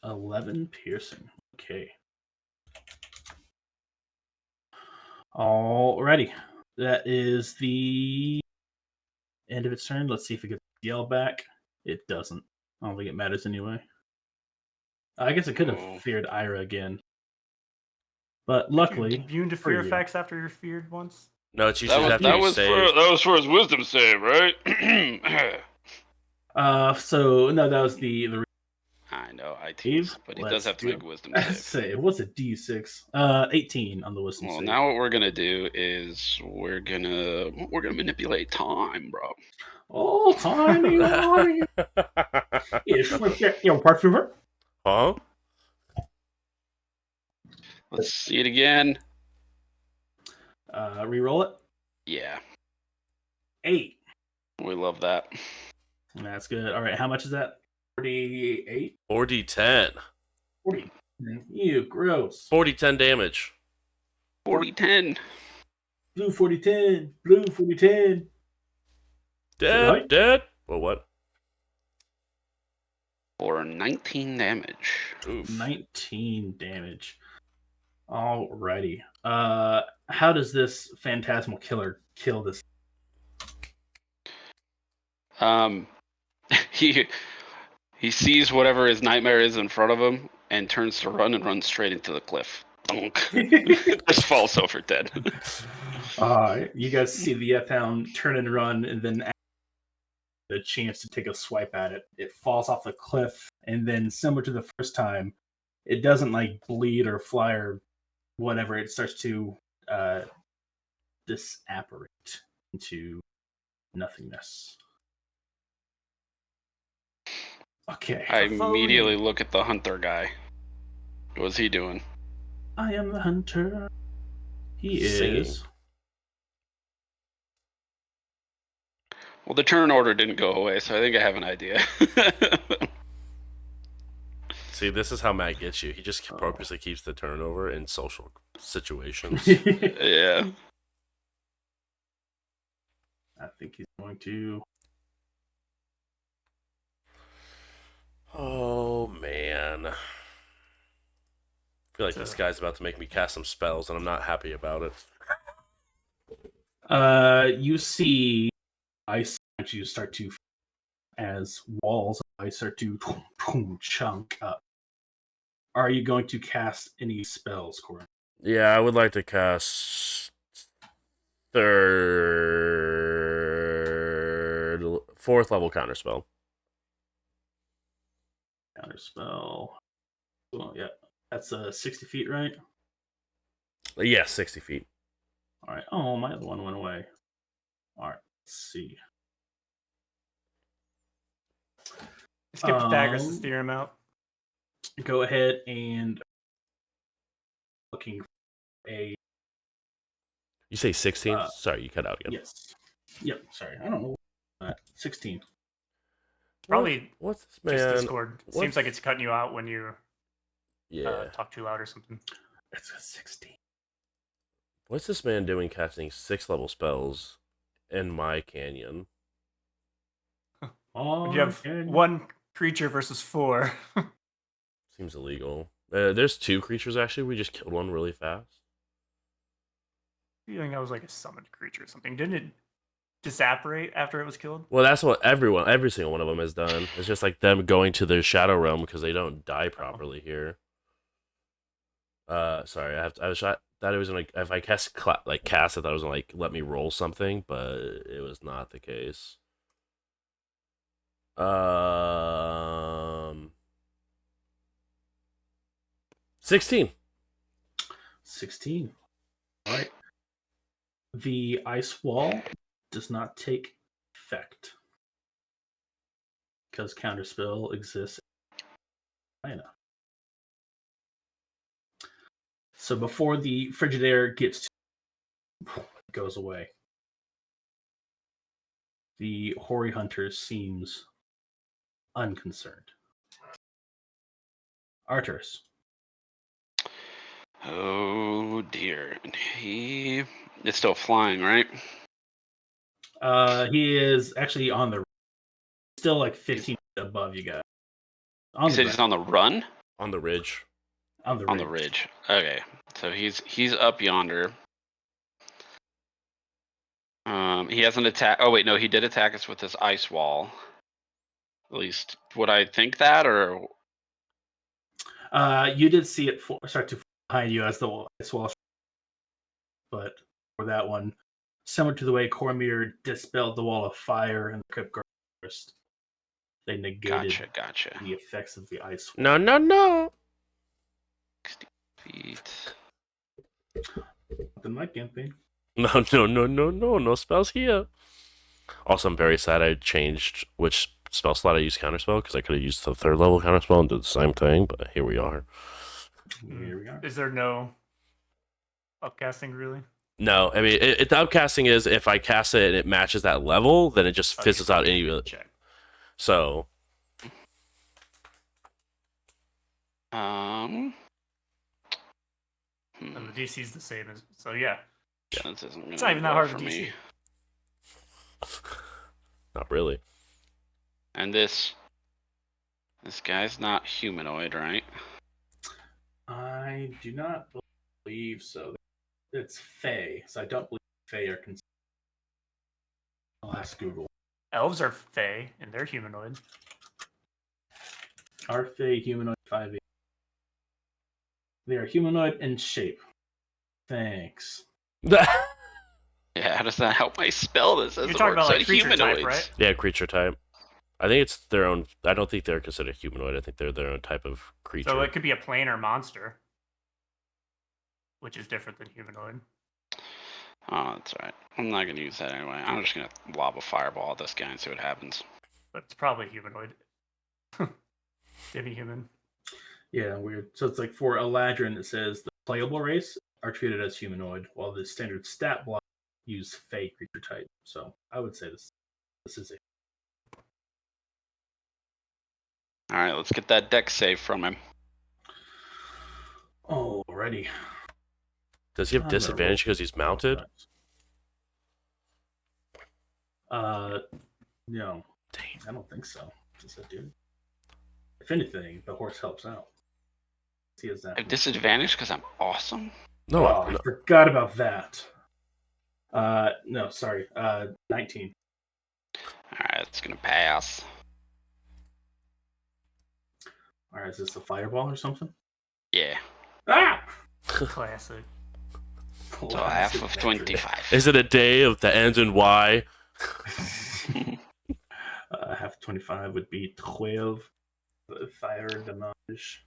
E: 11 piercing. Okay. Alrighty. That is the end of its turn. Let's see if it gets yell back. It doesn't. I don't think it matters anyway. I guess it could
C: Oh.
E: have feared Ira again. But
D: Aren't you
E: luckily,
D: immune to
E: for
D: fear
E: you.
D: effects after you're feared once?
A: No, it's usually
C: That
A: after you
C: was
A: save.
C: that was for his wisdom save, right?
E: So no, that was the
C: I know, I
E: Eve.
C: tease, but he does have to make a wisdom save.
E: Say, what's a D6? 18 on the wisdom
C: Well,
E: save.
C: now what we're gonna do is we're gonna manipulate time, bro.
E: Oh, tiny, tiny. Yes, parfumeur.
A: Huh?
C: Let's see it again.
E: Reroll it.
C: Yeah,
E: 8.
C: we love that.
E: That's good. All right, how much is that? 48?
A: 4d10.
E: 40. Ew, gross.
A: 40-10 damage.
C: 40-10.
E: Blue 4010. Blue 4010.
A: Dead,
E: right?
A: dead. Well, what?
C: For 19 damage.
A: Oof.
E: 19 damage. Alrighty. How does this phantasmal killer kill this?
C: He sees whatever his nightmare is in front of him and turns to run and runs straight into the cliff. Donk. Just falls over dead.
E: You guys see the F-Hound turn and run, and then the chance to take a swipe at it. It falls off the cliff, and then similar to the first time, it doesn't like bleed or fly or whatever. It starts to disapparate into nothingness. Okay.
C: I immediately look at the hunter guy. What's he doing?
E: I am the hunter. He
A: Singing.
E: is.
C: Well, the turn order didn't go away, so I think I have an idea.
A: See, this is how Matt gets you. He just purposely keeps the turnover in social situations.
C: Yeah.
E: I think he's going to.
A: Oh, man. I feel like this guy's about to make me cast some spells, and I'm not happy about it.
E: You see ice actually start to, as walls of ice start to chunk up. Are you going to cast any spells, Corin?
A: Yeah, I would like to cast fourth level counterspell.
E: Counterspell. Well, yeah, that's 60 feet, right?
A: Yeah, 60 feet.
E: All right. Oh, my other one went away. All right. Let's see.
D: Skip Pythagoras to steer him out.
E: Go ahead and looking for a.
A: You say 16? Sorry, you cut out again.
E: Yes. Yep. Sorry, I don't know. 16.
D: Probably
A: What's this
D: just
A: man?
D: Discord. Seems like it's cutting you out when you
A: Yeah.
D: talk too loud or something.
E: It's a 16.
A: What's this man doing casting 6th level spells in my canyon?
E: Oh,
D: You have one creature versus 4.
A: Seems illegal. There's 2 creatures actually. We just killed one really fast.
D: Feeling that was like a summoned creature or something. Didn't it disapparate after it was killed?
A: Well, that's what every single one of them has done. It's just like them going to their shadow realm because they don't die properly here. Sorry, I thought it was gonna, if I cast, I thought it was gonna like let me roll something, but it was not the case. 16.
E: 16. All right. The ice wall does not take effect because counterspell exists in China. So before the frigid air gets to, goes away, the hoary hunter seems unconcerned. Arturus.
C: Oh dear. He is still flying, right?
E: He is actually on the still like 15 feet above you guys.
C: You said he's on the run?
A: On the ridge.
E: On the
C: On the ridge. Okay. So he's up yonder. He hasn't attacked. Oh wait, no, he did attack us with this ice wall. At least would I think that, or
E: You did see it start to fall behind you as the ice wall, but for that one, similar to the way Cormier dispelled the wall of fire in the Crypt Forest, they negated
C: gotcha.
E: the effects of the ice wall.
A: No.
C: 60 feet.
E: Nothing like campaign.
A: No spells here. Also, I'm very sad I changed which spell slot I used counterspell because I could have used the 3rd level counterspell and did the same thing, but here we are.
E: Here we are.
D: Is there no upcasting really?
A: No, I mean, the upcasting is if I cast it and it matches that level, then it just fizzles out any.
D: Check.
A: So,
D: And the DC is the same as so yeah.
C: Yeah, this isn't
D: It's not even that hard
C: for
D: of a DC.
C: me.
A: not really.
C: And this guy's not humanoid, right?
E: I do not believe so. It's Fey, so I don't believe Fey are considered. I'll ask Google.
D: Elves are Fey and they're humanoid.
E: Are Fey humanoid 5e? They are humanoid in shape. Thanks.
C: Yeah, how does that help my spell? This
D: You're
C: doesn't
D: talking
C: work.
D: about
C: So
D: like creature
C: humanoids.
D: type, right?
A: Yeah, creature type. I think it's their own. I don't think they're considered humanoid. I think they're their own type of creature.
D: So it could be a planar monster, which is different than humanoid.
C: Oh, that's all right. I'm not gonna use that anyway. I'm just gonna lob a fireball at this guy and see what happens.
D: But it's probably humanoid. Demi-human.
E: Yeah, weird. So it's like for Eladrin, it says the playable race are treated as humanoid, while the standard stat block use Fey creature type. So I would say this is a
C: All right, let's get that deck save from him.
E: alrighty.
A: Does he have
E: I'm gonna
A: disadvantage
E: roll.
A: because he's mounted?
E: No.
A: Dang.
E: I don't think so. Does that do? If anything, the horse helps out. He has that.
C: I have disadvantage because I'm awesome.
A: No,
E: Oh, I forgot about that. No, sorry. 19.
C: All right, it's gonna pass.
E: All right, is this a fireball or something?
C: Yeah.
E: Ah!
D: Classic.
C: So half of 25.
A: Is it a day of that ends in Y?
E: Half 25 would be 12 fire damage.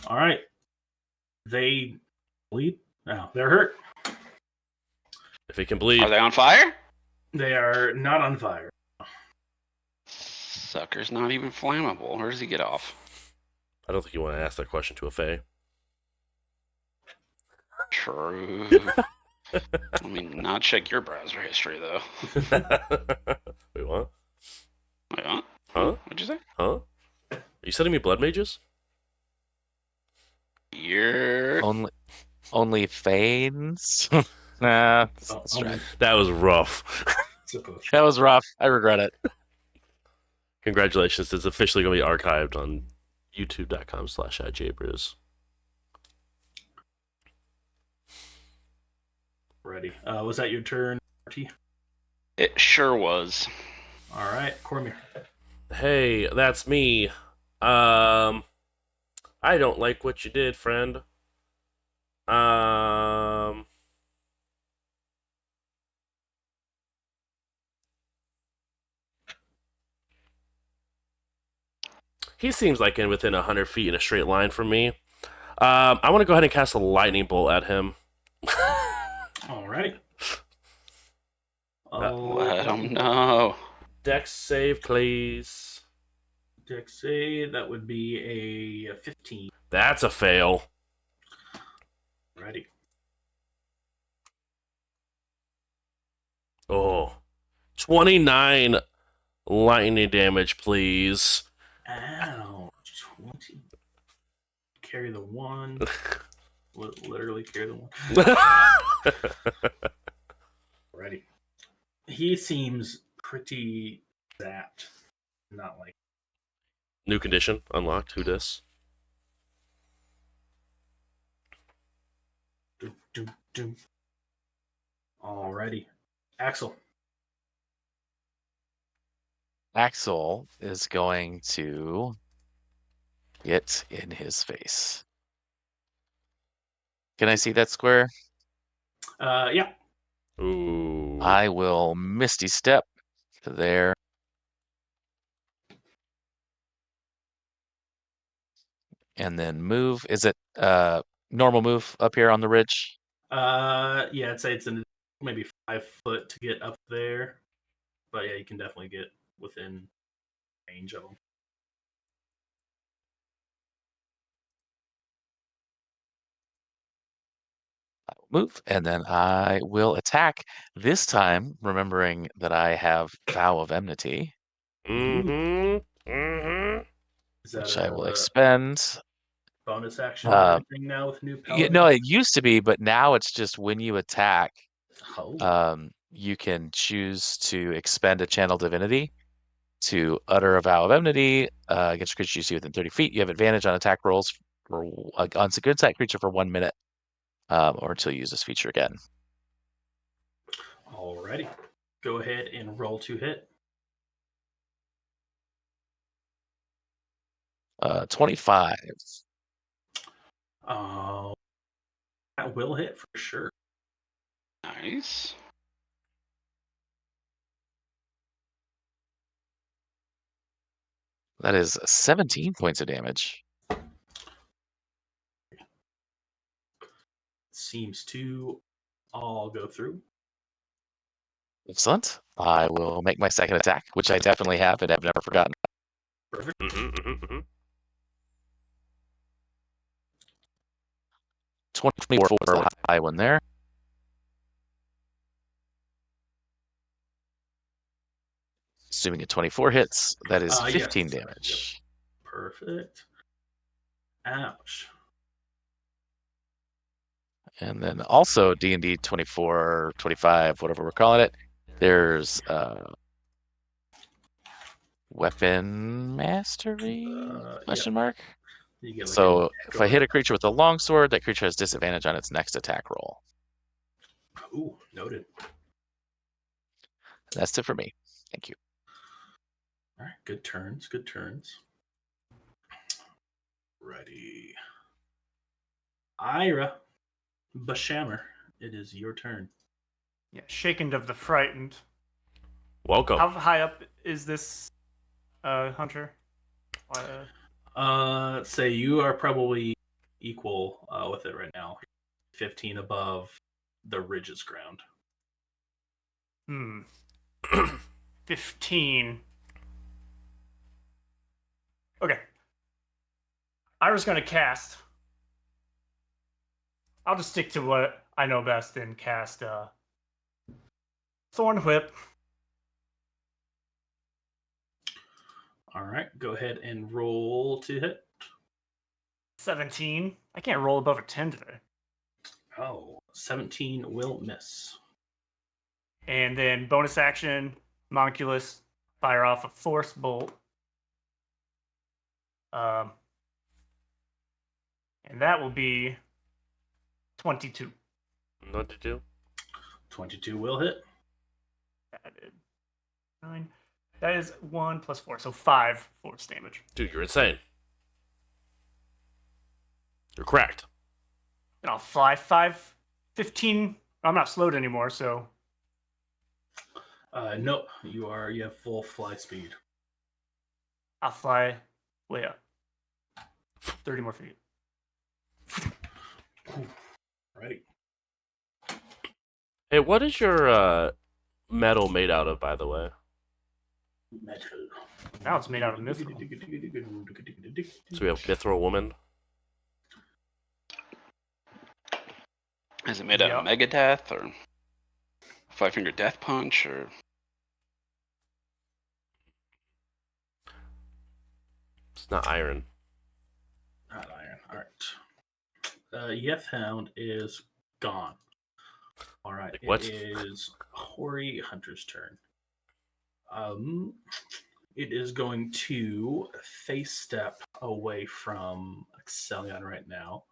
E: All right. They bleed. Now they're hurt.
A: If it can bleed.
C: Are they on fire?
E: They are not on fire.
C: Sucker's not even flammable. Where does he get off?
A: I don't think you want to ask that question to a Fae.
C: True. I mean, not check your browser history though.
A: Wait, what?
C: Wait, what?
A: Huh?
C: What'd you say?
A: Huh? Are you sending me blood mages?
C: You're
B: Only Thanes? Nah, that's right.
A: That was rough.
B: That was rough. I regret it.
A: Congratulations. It's officially going to be archived on youtube.com/@jbrews.
E: Ready. Was that your turn, Marty?
C: It sure was.
E: All right, Cormier.
A: Hey, that's me. I don't like what you did, friend. He seems like within 100 feet in a straight line from me. I want to go ahead and cast a lightning bolt at him.
E: All right.
C: Let him know.
A: Dex save, please.
E: Dex save, that would be a 15.
A: That's a fail.
E: Ready.
A: Oh. 29 lightning damage, please.
E: Ow. 20. Carry the one. Literally carry the one. Alrighty. He seems pretty zapped. Not like.
A: New condition unlocked. Who dis?
E: Doom, doom, doom. Alrighty. Axel.
B: Axel is going to get in his face. Can I see that square?
E: Yeah.
A: Ooh.
B: I will Misty Step to there. And then move. Is it normal move up here on the ridge?
E: Yeah, I'd say it's in maybe 5 foot to get up there. But yeah, you can definitely get within range of them.
B: I will move, and then I will attack. This time, remembering that I have Vow of Enmity,
A: Mm-hmm. Mm-hmm.
E: Is that
B: which I will
E: a
B: expend.
E: bonus action or anything now with new paladin?
B: No, it used to be, but now it's just when you attack,
E: Oh.
B: you can choose to expend a channel divinity to utter a vow of enmity against creatures you see within 30 feet. You have advantage on attack rolls on a good sight creature for 1 minute, or until you use this feature again.
E: Alrighty. Go ahead and roll to hit.
B: 25.
E: That will hit for sure.
C: Nice.
B: That is 17 points of damage.
E: Seems to all go through.
B: Excellent. I will make my second attack, which I definitely have and have never forgotten.
E: Perfect.
A: Mm-hmm, mm-hmm.
B: 24 for a high one there. Assuming a 24 hits, that is 15
E: yes.
B: damage.
E: Yep. Perfect. Ouch.
B: And then also D&D 24, 25, whatever we're calling it, there's weapon mastery? Question mark?
E: You get like
B: So if I hit a creature with a longsword, that creature has disadvantage on its next attack roll.
E: Ooh, noted.
B: That's it for me. Thank you.
E: All right, good turns. Good turns. Ready. Ira, Bashammer, it is your turn.
D: Yeah, shaken of the frightened.
A: Welcome.
D: How high up is this hunter?
E: Say you are probably equal with it right now. 15 above the ridge's ground.
D: 15. Okay. Ira's gonna cast. I'll just stick to what I know best and cast Thorn Whip.
E: All right, go ahead and roll to hit.
D: 17. I can't roll above a 10 today.
E: Oh, 17 will miss.
D: And then bonus action, Monculus, fire off a Force Bolt. And that will be 22.
A: 22.
E: 22 will hit.
D: Added 9. That is 1 plus 4, so 5 force damage.
A: Dude, you're insane. You're correct.
D: And I'll fly 5, 15. I'm not slowed anymore, so.
E: No, you have full fly speed.
D: I'll fly way up. 30 more feet.
E: Right.
A: Hey, what is your metal made out of, by the way?
E: Metal.
D: Now it's made out of mithril.
A: So we have Mithril Woman.
C: Is it made out of Megadeth or Five Finger Death Punch or?
A: It's not iron.
E: Not iron. All right. Yeth Hound is gone. All right,
A: Like,
E: it
A: what?
E: is Hoary Hunter's turn. It is going to face step away from Excellion right now.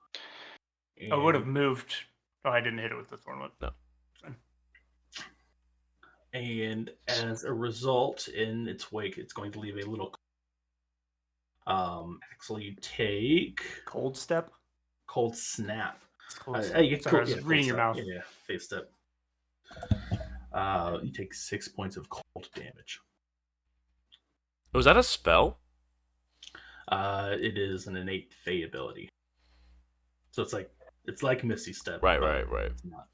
D: I would have
E: And-
D: moved. Oh, I didn't hit it with the thorn whip.
A: No.
E: And as a result, in its wake, it's going to leave a little. Actually, take
D: Cold step.
E: cold snap.
D: It's cold
E: You
D: step.
E: get
D: Sorry, I
E: cold-
D: was
E: cold
D: reading your
E: snap.
D: mouth.
E: Yeah, face step. You take 6 points of cold damage.
A: Was that a spell?
E: It is an innate Fey ability, so it's like Misty Step.
A: Right,
E: but
A: right.
E: It's not.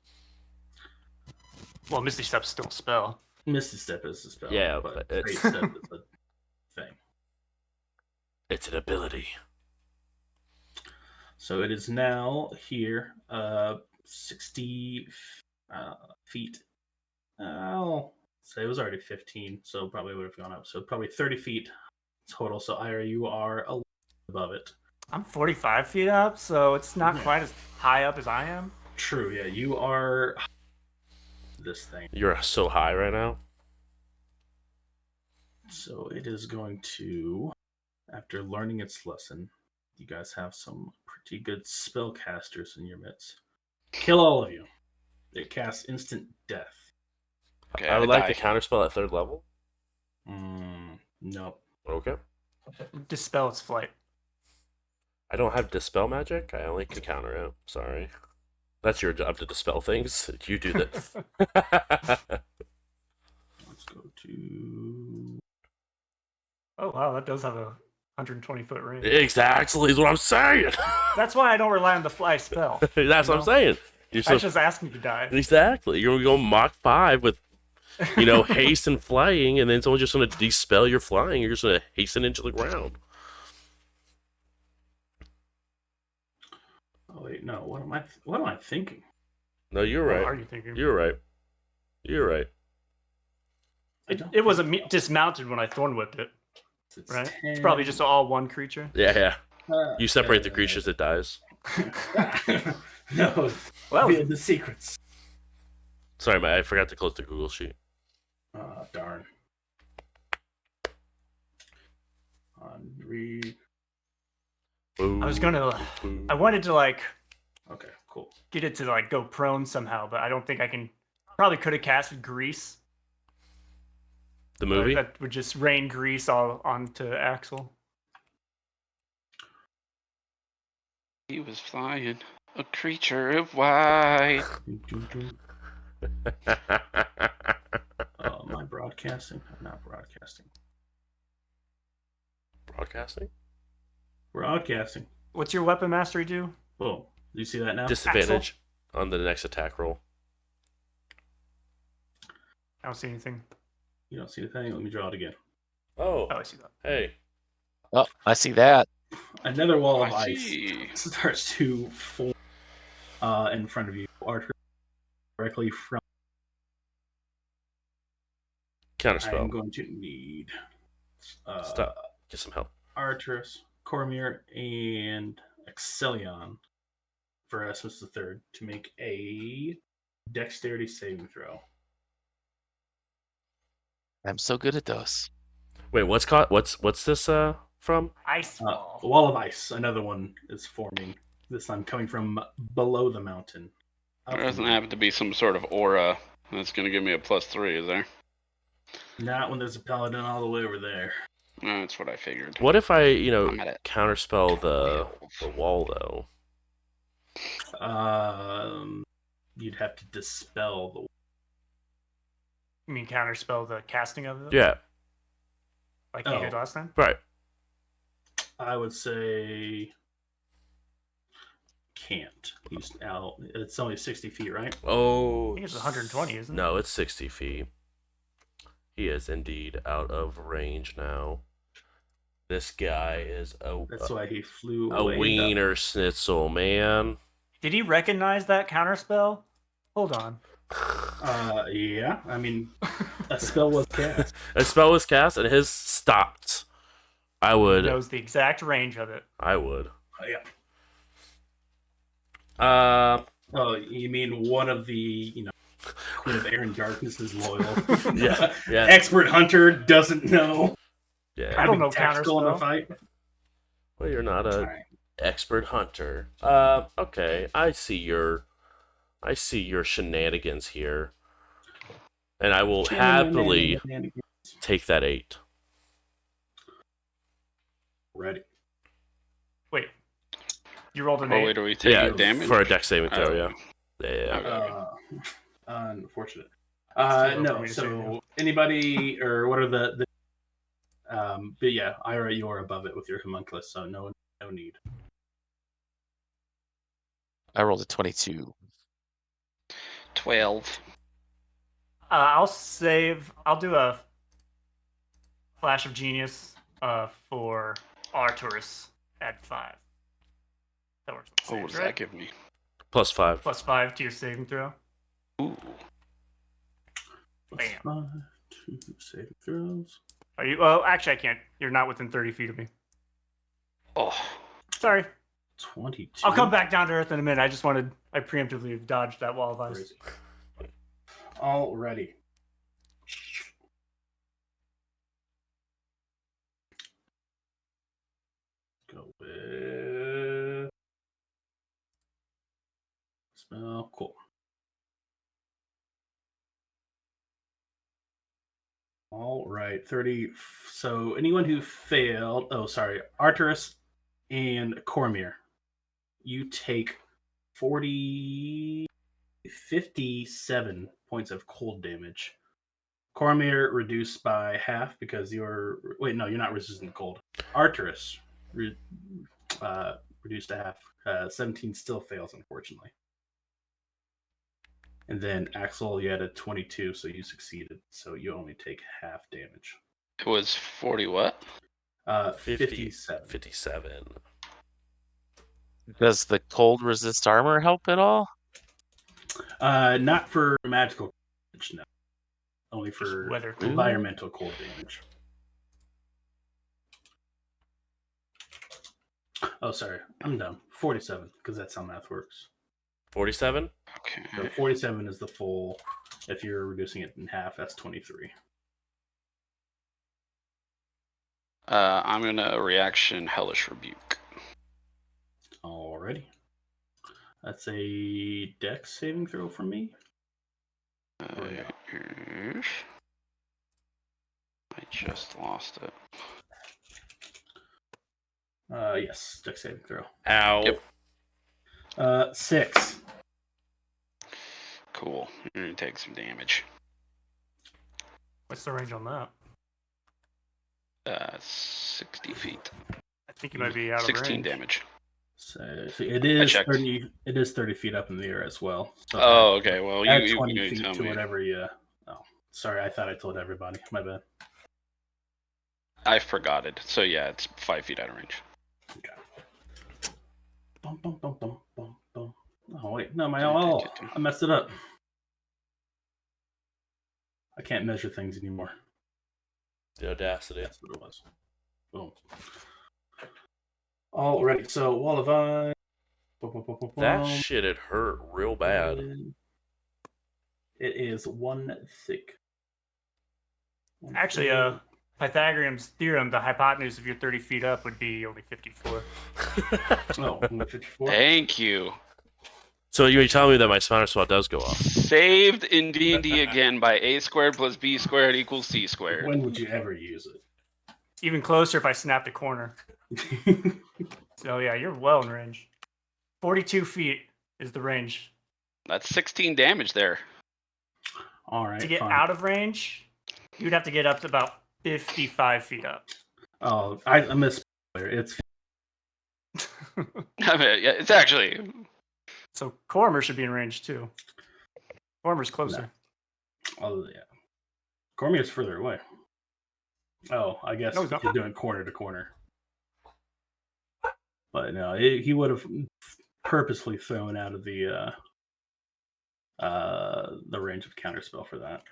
D: Well, Misty Step's still a spell.
E: Misty Step is a spell.
A: Yeah,
E: but
A: but
E: Fey
A: it's-
E: Step is a thing.
A: It's an ability.
E: So it is now here, 60 feet. I'll say it was already 15, so probably would have gone up. So probably 30 feet total. So Ira, you are a little above it.
D: I'm 45 feet up, so it's not
E: Yeah.
D: quite as high up as I am.
E: True, yeah, you are this thing.
A: You're so high right now.
E: So it is going to, after learning its lesson, you guys have some pretty good spellcasters in your midst. Kill all of you. It casts instant death.
C: Okay,
A: I would like
C: die.
A: to counterspell at 3rd level.
E: Nope.
A: Okay.
D: Dispel its flight.
A: I don't have dispel magic. I only can counter it. Sorry. That's your job to dispel things. You do this.
E: Let's go to.
D: Oh wow, that does have a 120-foot range.
A: Exactly is what I'm saying.
D: That's why I don't rely on the fly spell.
A: That's what I'm
D: know?
A: saying. You're
D: I
A: so,
D: was just asking to die.
A: exactly. You're going to go Mach 5 with, haste and flying, and then someone's just going to dispel your flying. You're just going to hasten into the ground.
E: Oh wait, no. What am I thinking?
A: No, you're
D: What
A: right.
D: are you thinking?
A: You're right. You're right.
D: It was dismounted when I thorn whipped it,
E: It's
D: right?
E: 10.
D: It's probably just all one creature.
A: Yeah.
E: Uh,
A: You separate the creatures, it dies.
E: No,
D: Well,
E: reveal the secrets.
A: Sorry, Matt. I forgot to close the Google sheet.
E: Darn. Read.
D: I was gonna.
A: Boo.
D: I wanted to
E: Okay, cool.
D: get it to go prone somehow, but I don't think I can. Probably could have casted grease.
A: The
D: but
A: movie?
D: that would just rain grease all onto Axel.
C: He was flying, a creature of white.
E: Am I broadcasting? I'm not broadcasting.
A: Broadcasting?
E: Broadcasting.
D: What's your weapon mastery do?
E: Oh, do you see that now?
A: Disadvantage on the next attack roll.
D: I don't see anything.
E: You don't see the thing? Let me draw it again.
A: Oh,
D: Oh, I see that.
A: hey.
B: Oh, I see that.
E: Another wall of
C: I
E: ice
C: see.
E: starts to form in front of you. Archer, directly from. I am
A: Counterspell.
E: going to need
A: Stop. Get some help.
E: Arturus, Cormir, and Excellion for Esmus the Third to make a dexterity saving throw.
B: I'm so good at those.
A: Wait, what's this from?
D: Ice ball.
E: Wall of ice. Another one is forming. This time coming from below the mountain. Up
C: There doesn't
E: from the-
C: happen to be some sort of aura that's going to give me a +3, is there?
E: Not when there's a paladin all the way over there.
C: That's what I figured.
A: What if I,
C: I'm at it.
A: counterspell the wall though?
E: You'd have to dispel the.
D: You mean counterspell the casting of it?
A: Yeah,
D: Like you did
E: Oh.
D: last time?
A: right.
E: I would say can't. He's out. It's only 60 feet, right?
A: Oh,
D: I think it's 120, isn't it?
A: No, it's 60 feet. He is indeed out of range now. This guy is
E: That's why he flew
A: a
E: away.
A: wiener schnitzel, man.
D: Did he recognize that counterspell? Hold on.
E: Yeah. I mean, a spell was cast.
A: A spell was cast and his stopped. I
D: He
A: would.
D: knows the exact range of it.
A: I would.
E: Yeah.
A: Uh,
E: Oh, you mean one of the, Queen of Air and Darkness is loyal.
A: Yeah, yeah,
E: Expert Hunter doesn't know.
A: yeah.
D: I don't know
E: Tactical in the
D: counterspell.
E: fight.
A: Well, you're not a
E: Alright.
A: expert hunter. Okay. I see your shenanigans here, and I will happily take that 8.
E: Ready.
D: Wait, you rolled an
C: Oh,
D: 8.
C: wait, are we taking
A: Yeah,
C: damage?
A: for a dex saving throw.
C: Oh.
A: Yeah.
E: Unfortunate.
D: Still low for
E: No.
D: me to save
E: So
D: you.
E: anybody or what are the but yeah, Ira, you are above it with your homunculus, so no need.
B: I rolled a 22.
C: 12.
D: I'll save. I'll do a flash of genius for Arturus at 5. That works. With
C: Oh, what
D: saves,
C: does
D: right?
C: that give me?
A: +5.
D: Plus 5 to your saving throw.
C: Ooh.
E: Plus
D: Bam.
E: 5 to saving throws.
D: Are you? Oh, actually, I can't. You're not within 30 feet of me.
C: Oh.
D: Sorry.
E: 22.
D: I'll come back down to earth in a minute. I preemptively dodged that wall of ice.
E: Crazy. Alrighty. Go with spell. Cool. All right, 30. So anyone who failed, Arturus and Cormier, you take 57 points of cold damage. Cormier reduced by half because you're not resistant to cold. Arturus reduced to half. 17 still fails, unfortunately. And then Axel, you had a 22, so you succeeded. So you only take half damage.
C: It was 40 what?
E: 57.
A: 57.
B: Does the cold resist armor help at all?
E: Not for magical damage, no. Only for
D: weather cold.
E: environmental cold damage. Oh, sorry. I'm dumb. 47, because that's how math works.
A: 47.
C: Okay.
E: So 47 is the full. If you're reducing it in half, that's 23.
C: I'm gonna reaction Hellish Rebuke.
E: Alrighty. That's a dex saving throw from me. Yeah.
C: I just lost it.
E: Yes, dex saving throw.
A: Ow.
C: Yep.
E: 6.
C: Cool. You're gonna take some damage.
D: What's the range on that?
C: 60 feet.
D: I think you might be out of
C: 16
D: range.
C: damage.
E: So it is
C: checked.
E: 30. It is 30 feet up in the air as well. So
C: Oh, okay. Well,
E: add
C: you
E: 20
C: can
E: feet
C: tell
E: to
C: me.
E: whatever you. Oh, sorry. I thought I told everybody. My bad.
C: I forgot it. So yeah, it's 5 feet out of range.
E: Okay. Dum, dum, dum, dum, dum, dum. Oh wait, no, my
C: Do, do,
E: LL.
C: do, do.
E: I messed it up. I can't measure things anymore.
A: The audacity.
E: That's what it was. Boom. Alrighty, so Wall of Ice.
A: That shit, it hurt real bad.
E: It is 1 thick.
D: Actually, Pythagorean's theorem, the hypotenuse if you're 30 feet up would be only 54.
E: Oh, 154.
C: Thank you.
A: So you're telling me that my Spawner Spot does go off?
C: Saved in D&D again by a squared plus b squared equals c squared.
E: When would you ever use
D: Even closer if I snapped a corner.
E: it?
D: So yeah, you're well in range. 42 feet is the range.
C: That's 16 damage there.
E: All right.
D: To get
E: fine.
D: out of range, you'd have to get up to about 55 feet up.
E: Oh, I missed. It's
C: I mean, yeah, it's actually.
D: So Cormer should be in range too. Cormer's closer.
E: oh yeah. Cormier's further away. Oh, I guess
D: No, he's not.
E: you're doing corner to corner. But no, he would have purposely thrown out of the range of counterspell for that.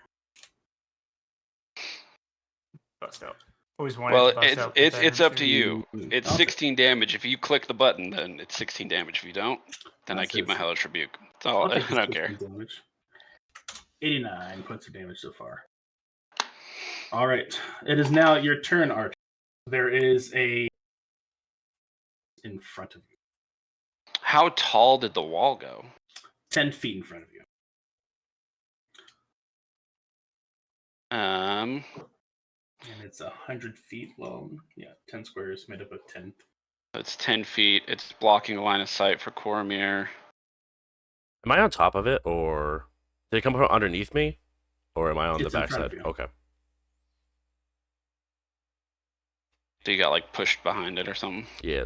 D: Bust out. Always wanted
C: Well,
D: to bust out
C: it's up to
D: Pythagorean
C: you. It's
E: Okay.
C: 16 damage. If you click the button, then it's 16 damage. If you don't, then I
E: That's
C: keep my
E: it.
C: Hellish Rebuke. That's all.
E: I'll
C: I
E: take the
C: don't care.
E: 16 damage. 89 points of damage so far. All right. It is now your turn, Archer. There is a in front of you.
C: How tall did the wall go?
E: 10 feet in front of you.
C: Um,
E: And it's 100 feet long. Yeah, 10 squares made up of 10.
C: it's 10 feet. It's blocking the line of sight for Coromir.
A: Am I on top of it, or did it come from underneath me, or am I on
E: It's
A: the
E: in front of
A: backside?
E: you.
A: Okay.
C: So you got like pushed behind it or something?
A: Yeah.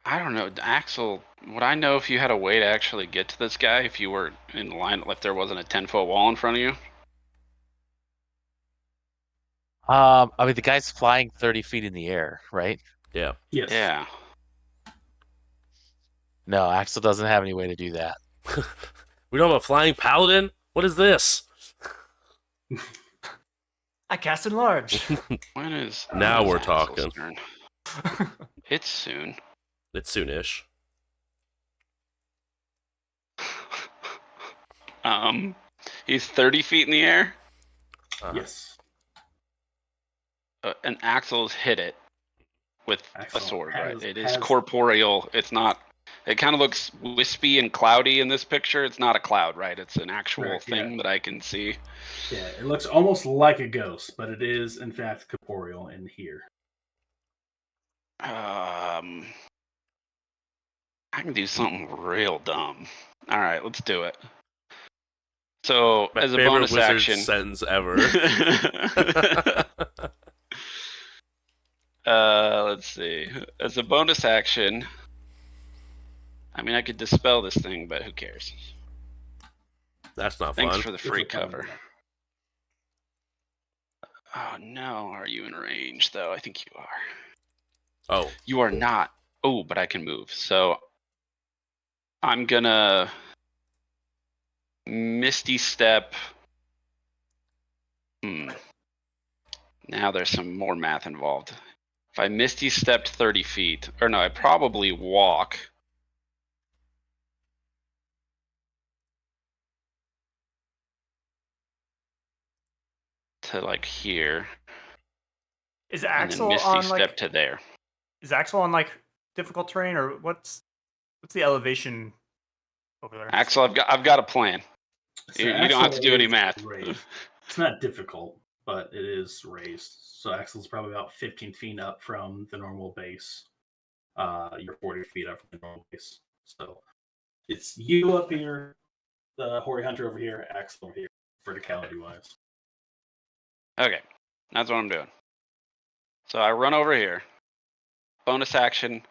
C: I don't know. Axel, would I know if you had a way to actually get to this guy if you were in line, if there wasn't a 10-foot wall in front of you?
B: I mean, the guy's flying 30 feet in the air, right?
A: Yeah.
E: Yes.
C: Yeah.
B: No, Axel doesn't have any way to do that.
A: We don't have a flying paladin? What is this?
D: I cast enlarge.
C: When is
A: Now
C: when is
A: we're
C: Axel's
A: talking.
C: turn? It's soon.
A: It's soonish.
C: He's 30 feet in the air,
E: Yes.
C: and Axel's hit it with
E: Axel
C: a sword,
E: has-
C: right? It is
E: has-
C: corporeal. It's not. It kind of looks wispy and cloudy in this picture. It's not a cloud, right? It's an actual
E: Correct,
C: thing
E: yeah.
C: that I can see.
E: Yeah, it looks almost like a ghost, but it is, in fact, corporeal in here.
C: I can do something real dumb. All right, let's do it. So,
A: My
C: as a
A: favorite
C: bonus
A: wizard
C: action,
A: sentence ever.
C: let's see. As a bonus action, I mean, I could dispel this thing, but who cares?
A: That's not
C: Thanks
A: fun.
C: for the
E: It's
C: free
E: a fun
C: cover.
E: one.
C: Oh no, are you in range though? I think you are.
A: Oh.
C: You are not. Oh, but I can move. So I'm gonna Misty Step. Now there's some more math involved. If I Misty Stepped 30 feet, or no, I probably walk. To like here,
D: Is
C: and then
D: Axel
C: Misty
D: on
C: Step
D: like?
C: to there.
D: Is Axel on like difficult terrain, or what's the elevation over there?
C: Axel, I've got a plan.
E: So
C: You don't have to
E: Axel
C: do any
E: is
C: math.
E: raised. It's not difficult, but it is raised. So Axel's probably about 15 feet up from the normal base. You're 40 feet up from the normal base. So it's you up here, the Hoary Hunter over here, Axel over here, verticality wise.
C: Okay, that's what I'm doing. So I run over here. Bonus action,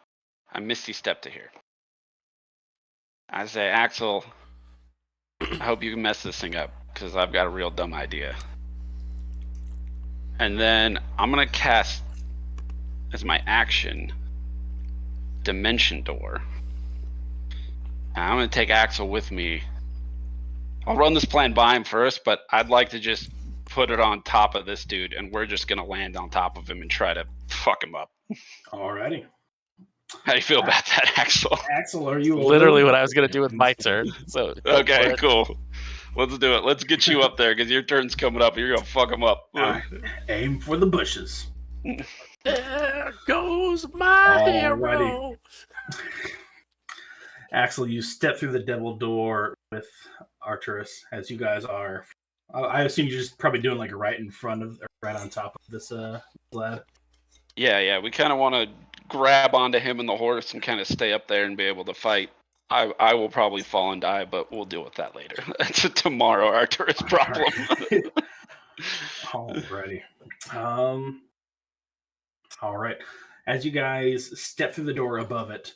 C: I Misty Step to here. I say, Axel, I hope you can mess this thing up, because I've got a real dumb idea. And then I'm going to cast, as my action, Dimension Door. And I'm going to take Axel with me. I'll run this plan by him first, but I'd like to just put it on top of this dude, and we're just going to land on top of him and try to fuck him up.
E: Alrighty.
C: How do you feel about that, Axel?
E: Axel, are you
B: Literally what I was going to do with my turn. So go for
C: Okay,
B: it.
C: cool. Let's do it. Let's get you up there, because your turn's coming up. You're going to fuck him up.
E: Alright. Aim for the bushes.
A: There goes my
E: Alrighty.
A: hero.
E: Axel, you step through the devil door with Arturus as you guys are. I assume you're just probably doing like right in front of, or right on top of this lad.
C: Yeah. We kind of want to grab onto him and the horse and kind of stay up there and be able to fight. I will probably fall and die, but we'll deal with that later. That's a tomorrow Arturus problem.
E: Alrighty. All right. As you guys step through the door above it,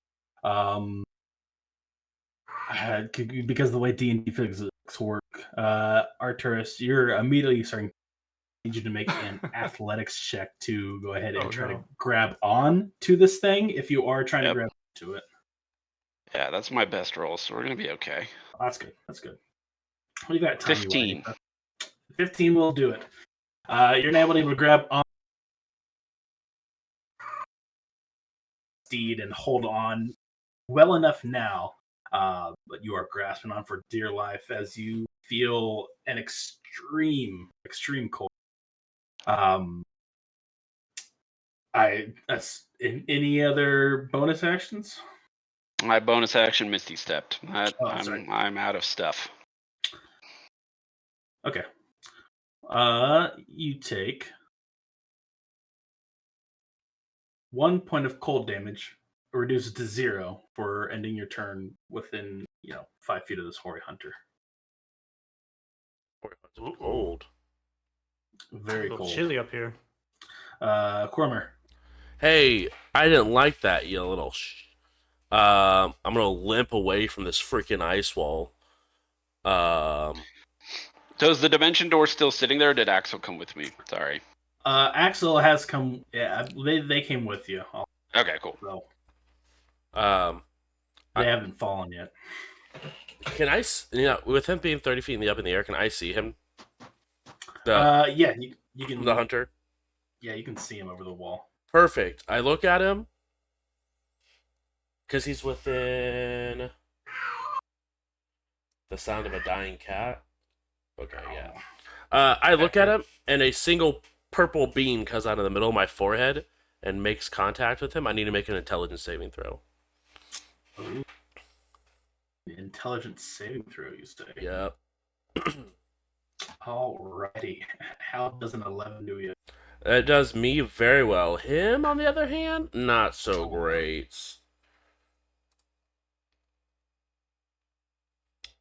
E: because of the way D&D physics work, Arturus, you're immediately starting. I need you to make an athletics check to go ahead and try to grab on to this thing if you are trying to grab to it.
C: Yeah, that's my best roll, so we're going to be okay.
E: That's good. That's good. What do you got, Tommy?
C: 15.
E: 15 will do it. You're now able to grab on steed and hold on well enough now but you are grasping on for dear life as you feel an extreme cold. That's in any other bonus actions?
C: My bonus action, Misty Stepped.
E: Sorry.
C: I'm out of stuff.
E: Okay. You take 1 point of cold damage, reduces to 0 for ending your turn within 5 feet of this hoary hunter.
A: Cold.
E: Very
D: a little
E: cold.
D: chilly up here.
E: Cormer.
A: Hey, I didn't like that, you little I'm gonna limp away from this freaking ice wall.
C: So is the dimension door still sitting there, or did Axel come with me? Sorry.
E: Axel has come. Yeah, they came with you.
C: Okay, cool.
E: So
A: Um,
E: they haven't fallen yet.
A: can I, with him being 30 feet up in the air, can I see him?
E: Yeah, you can.
A: The hunter?
E: Yeah, you can see him over the wall.
A: Perfect. I look at him, because he's within the sound of a dying cat. Okay, yeah. I look at him, and a single purple beam comes out of the middle of my forehead and makes contact with him. I need to make an intelligence saving throw.
E: Ooh. Intelligence saving throw, you say?
A: Yep.
E: Alrighty. How does an 11 do you?
A: It does me very well. Him, on the other hand, not so great.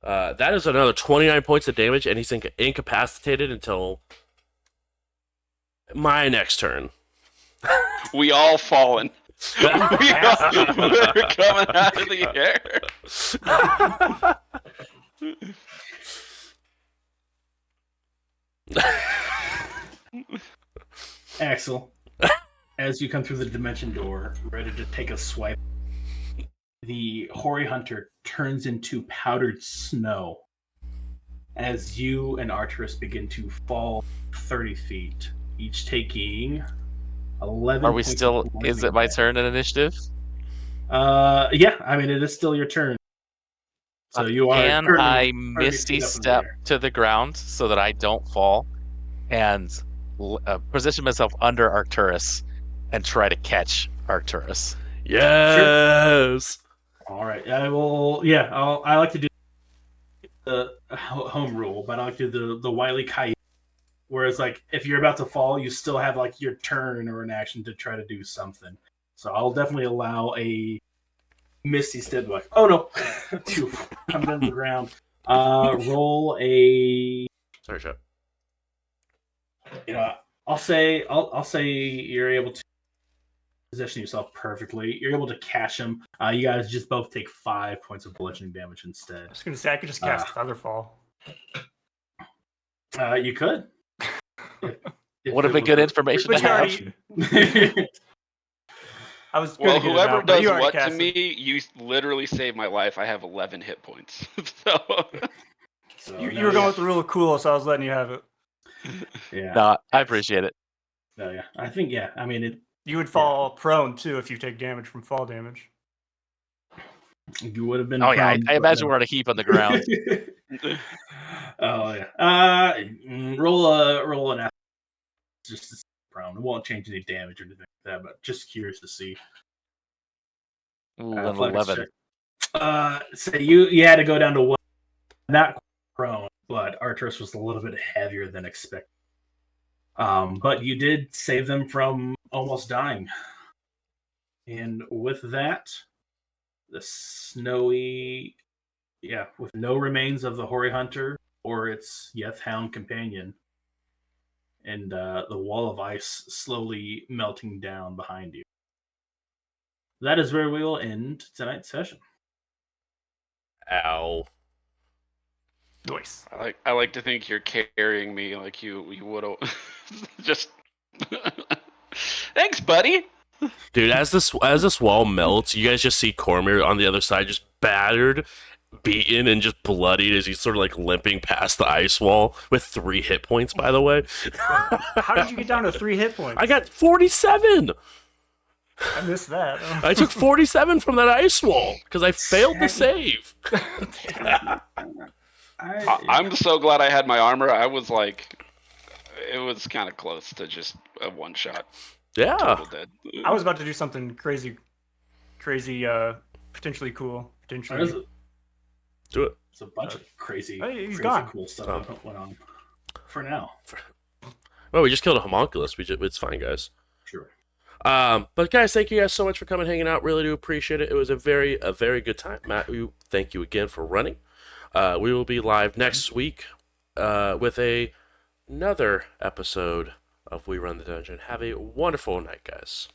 A: That is another 29 points of damage, and he's incapacitated until my next turn.
C: We all fallen. We're coming out of the air.
E: Axel, as you come through the dimension door, ready to take a swipe, the hoary hunter turns into powdered snow as you and Arcturus begin to fall 30 feet, each taking 11
B: Are we
E: points
B: still?
E: of
B: Is it my
E: damage.
B: turn in initiative?
E: Yeah, I mean, it is still your turn. So you are.
B: Can
E: currently
B: I
E: 30
B: misty
E: feet up in the
B: step
E: air.
B: to the ground so that I don't fall, and position myself under Arcturus and try to catch Arcturus?
A: Yes!
E: All right, I will. Yeah, I like to do the home rule, but I like to do the Wile E. Coyote. Whereas, like, if you're about to fall, you still have like your turn or an action to try to do something. So I'll definitely allow a misty step. Like, oh no, to come down to the ground. Roll a.
A: Sorry, Chip.
E: I'll say you're able to position yourself perfectly. You're able to catch him. You guys just both take 5 points of bludgeoning damage instead.
D: I was gonna say I could just cast Featherfall.
E: You could.
B: Would have been good information to
D: Which you
B: have.
D: already. I was
C: Well,
D: gonna get it
C: whoever
D: out, but
C: does
D: you already
C: what to
D: cast it.
C: me, you literally saved my life. I have 11 hit points. So
D: You were going with the rule of cool, so I was letting you have it.
E: Yeah.
B: No, I appreciate it.
E: Oh, yeah. I think I mean
D: You would fall prone too if you take damage from fall damage.
E: you would have been.
B: Oh yeah,
E: prone,
B: I
E: but
B: imagine
E: no.
B: we're on a heap on the ground.
E: Oh yeah. Roll an athletics just to see prone. It won't change any damage or anything like that, but just curious to see.
B: Ooh, an
E: Athletics
B: 11.
E: check. So you had to go down to 1, not prone, but Arcturus was a little bit heavier than expected. But you did save them from almost dying. And with that, the snowy, with no remains of the hoary hunter or its Yeth hound companion, and the wall of ice slowly melting down behind you. That is where we will end tonight's session.
A: Ow.
D: Nice.
C: I like to think you're carrying me like you would have. Just thanks, buddy.
A: Dude, as this wall melts, you guys just see Cormier on the other side, just battered, beaten, and just bloodied as he's sort of like limping past the ice wall with 3 hit points, by the way.
D: How did you get down to 3 hit points?
A: I got 47!
D: I missed that.
A: I took 47 from that ice wall because I failed to save.
C: I'm so glad I had my armor. I was like, it was kind of close to just a one shot.
A: Yeah.
C: Total dead.
D: I was about to do something crazy, potentially cool. Potentially.
A: Do it.
E: It's a bunch of crazy,
D: Hey, he's
E: crazy
D: gone.
E: cool stuff that went on. For now.
A: Well, we just killed a homunculus. It's fine, guys.
E: Sure.
A: But guys, thank you guys so much for coming, hanging out. Really do appreciate it. It was a very good time. Matt, thank you again for running. We will be live next week with another episode of We Run the Dungeon. Have a wonderful night, guys.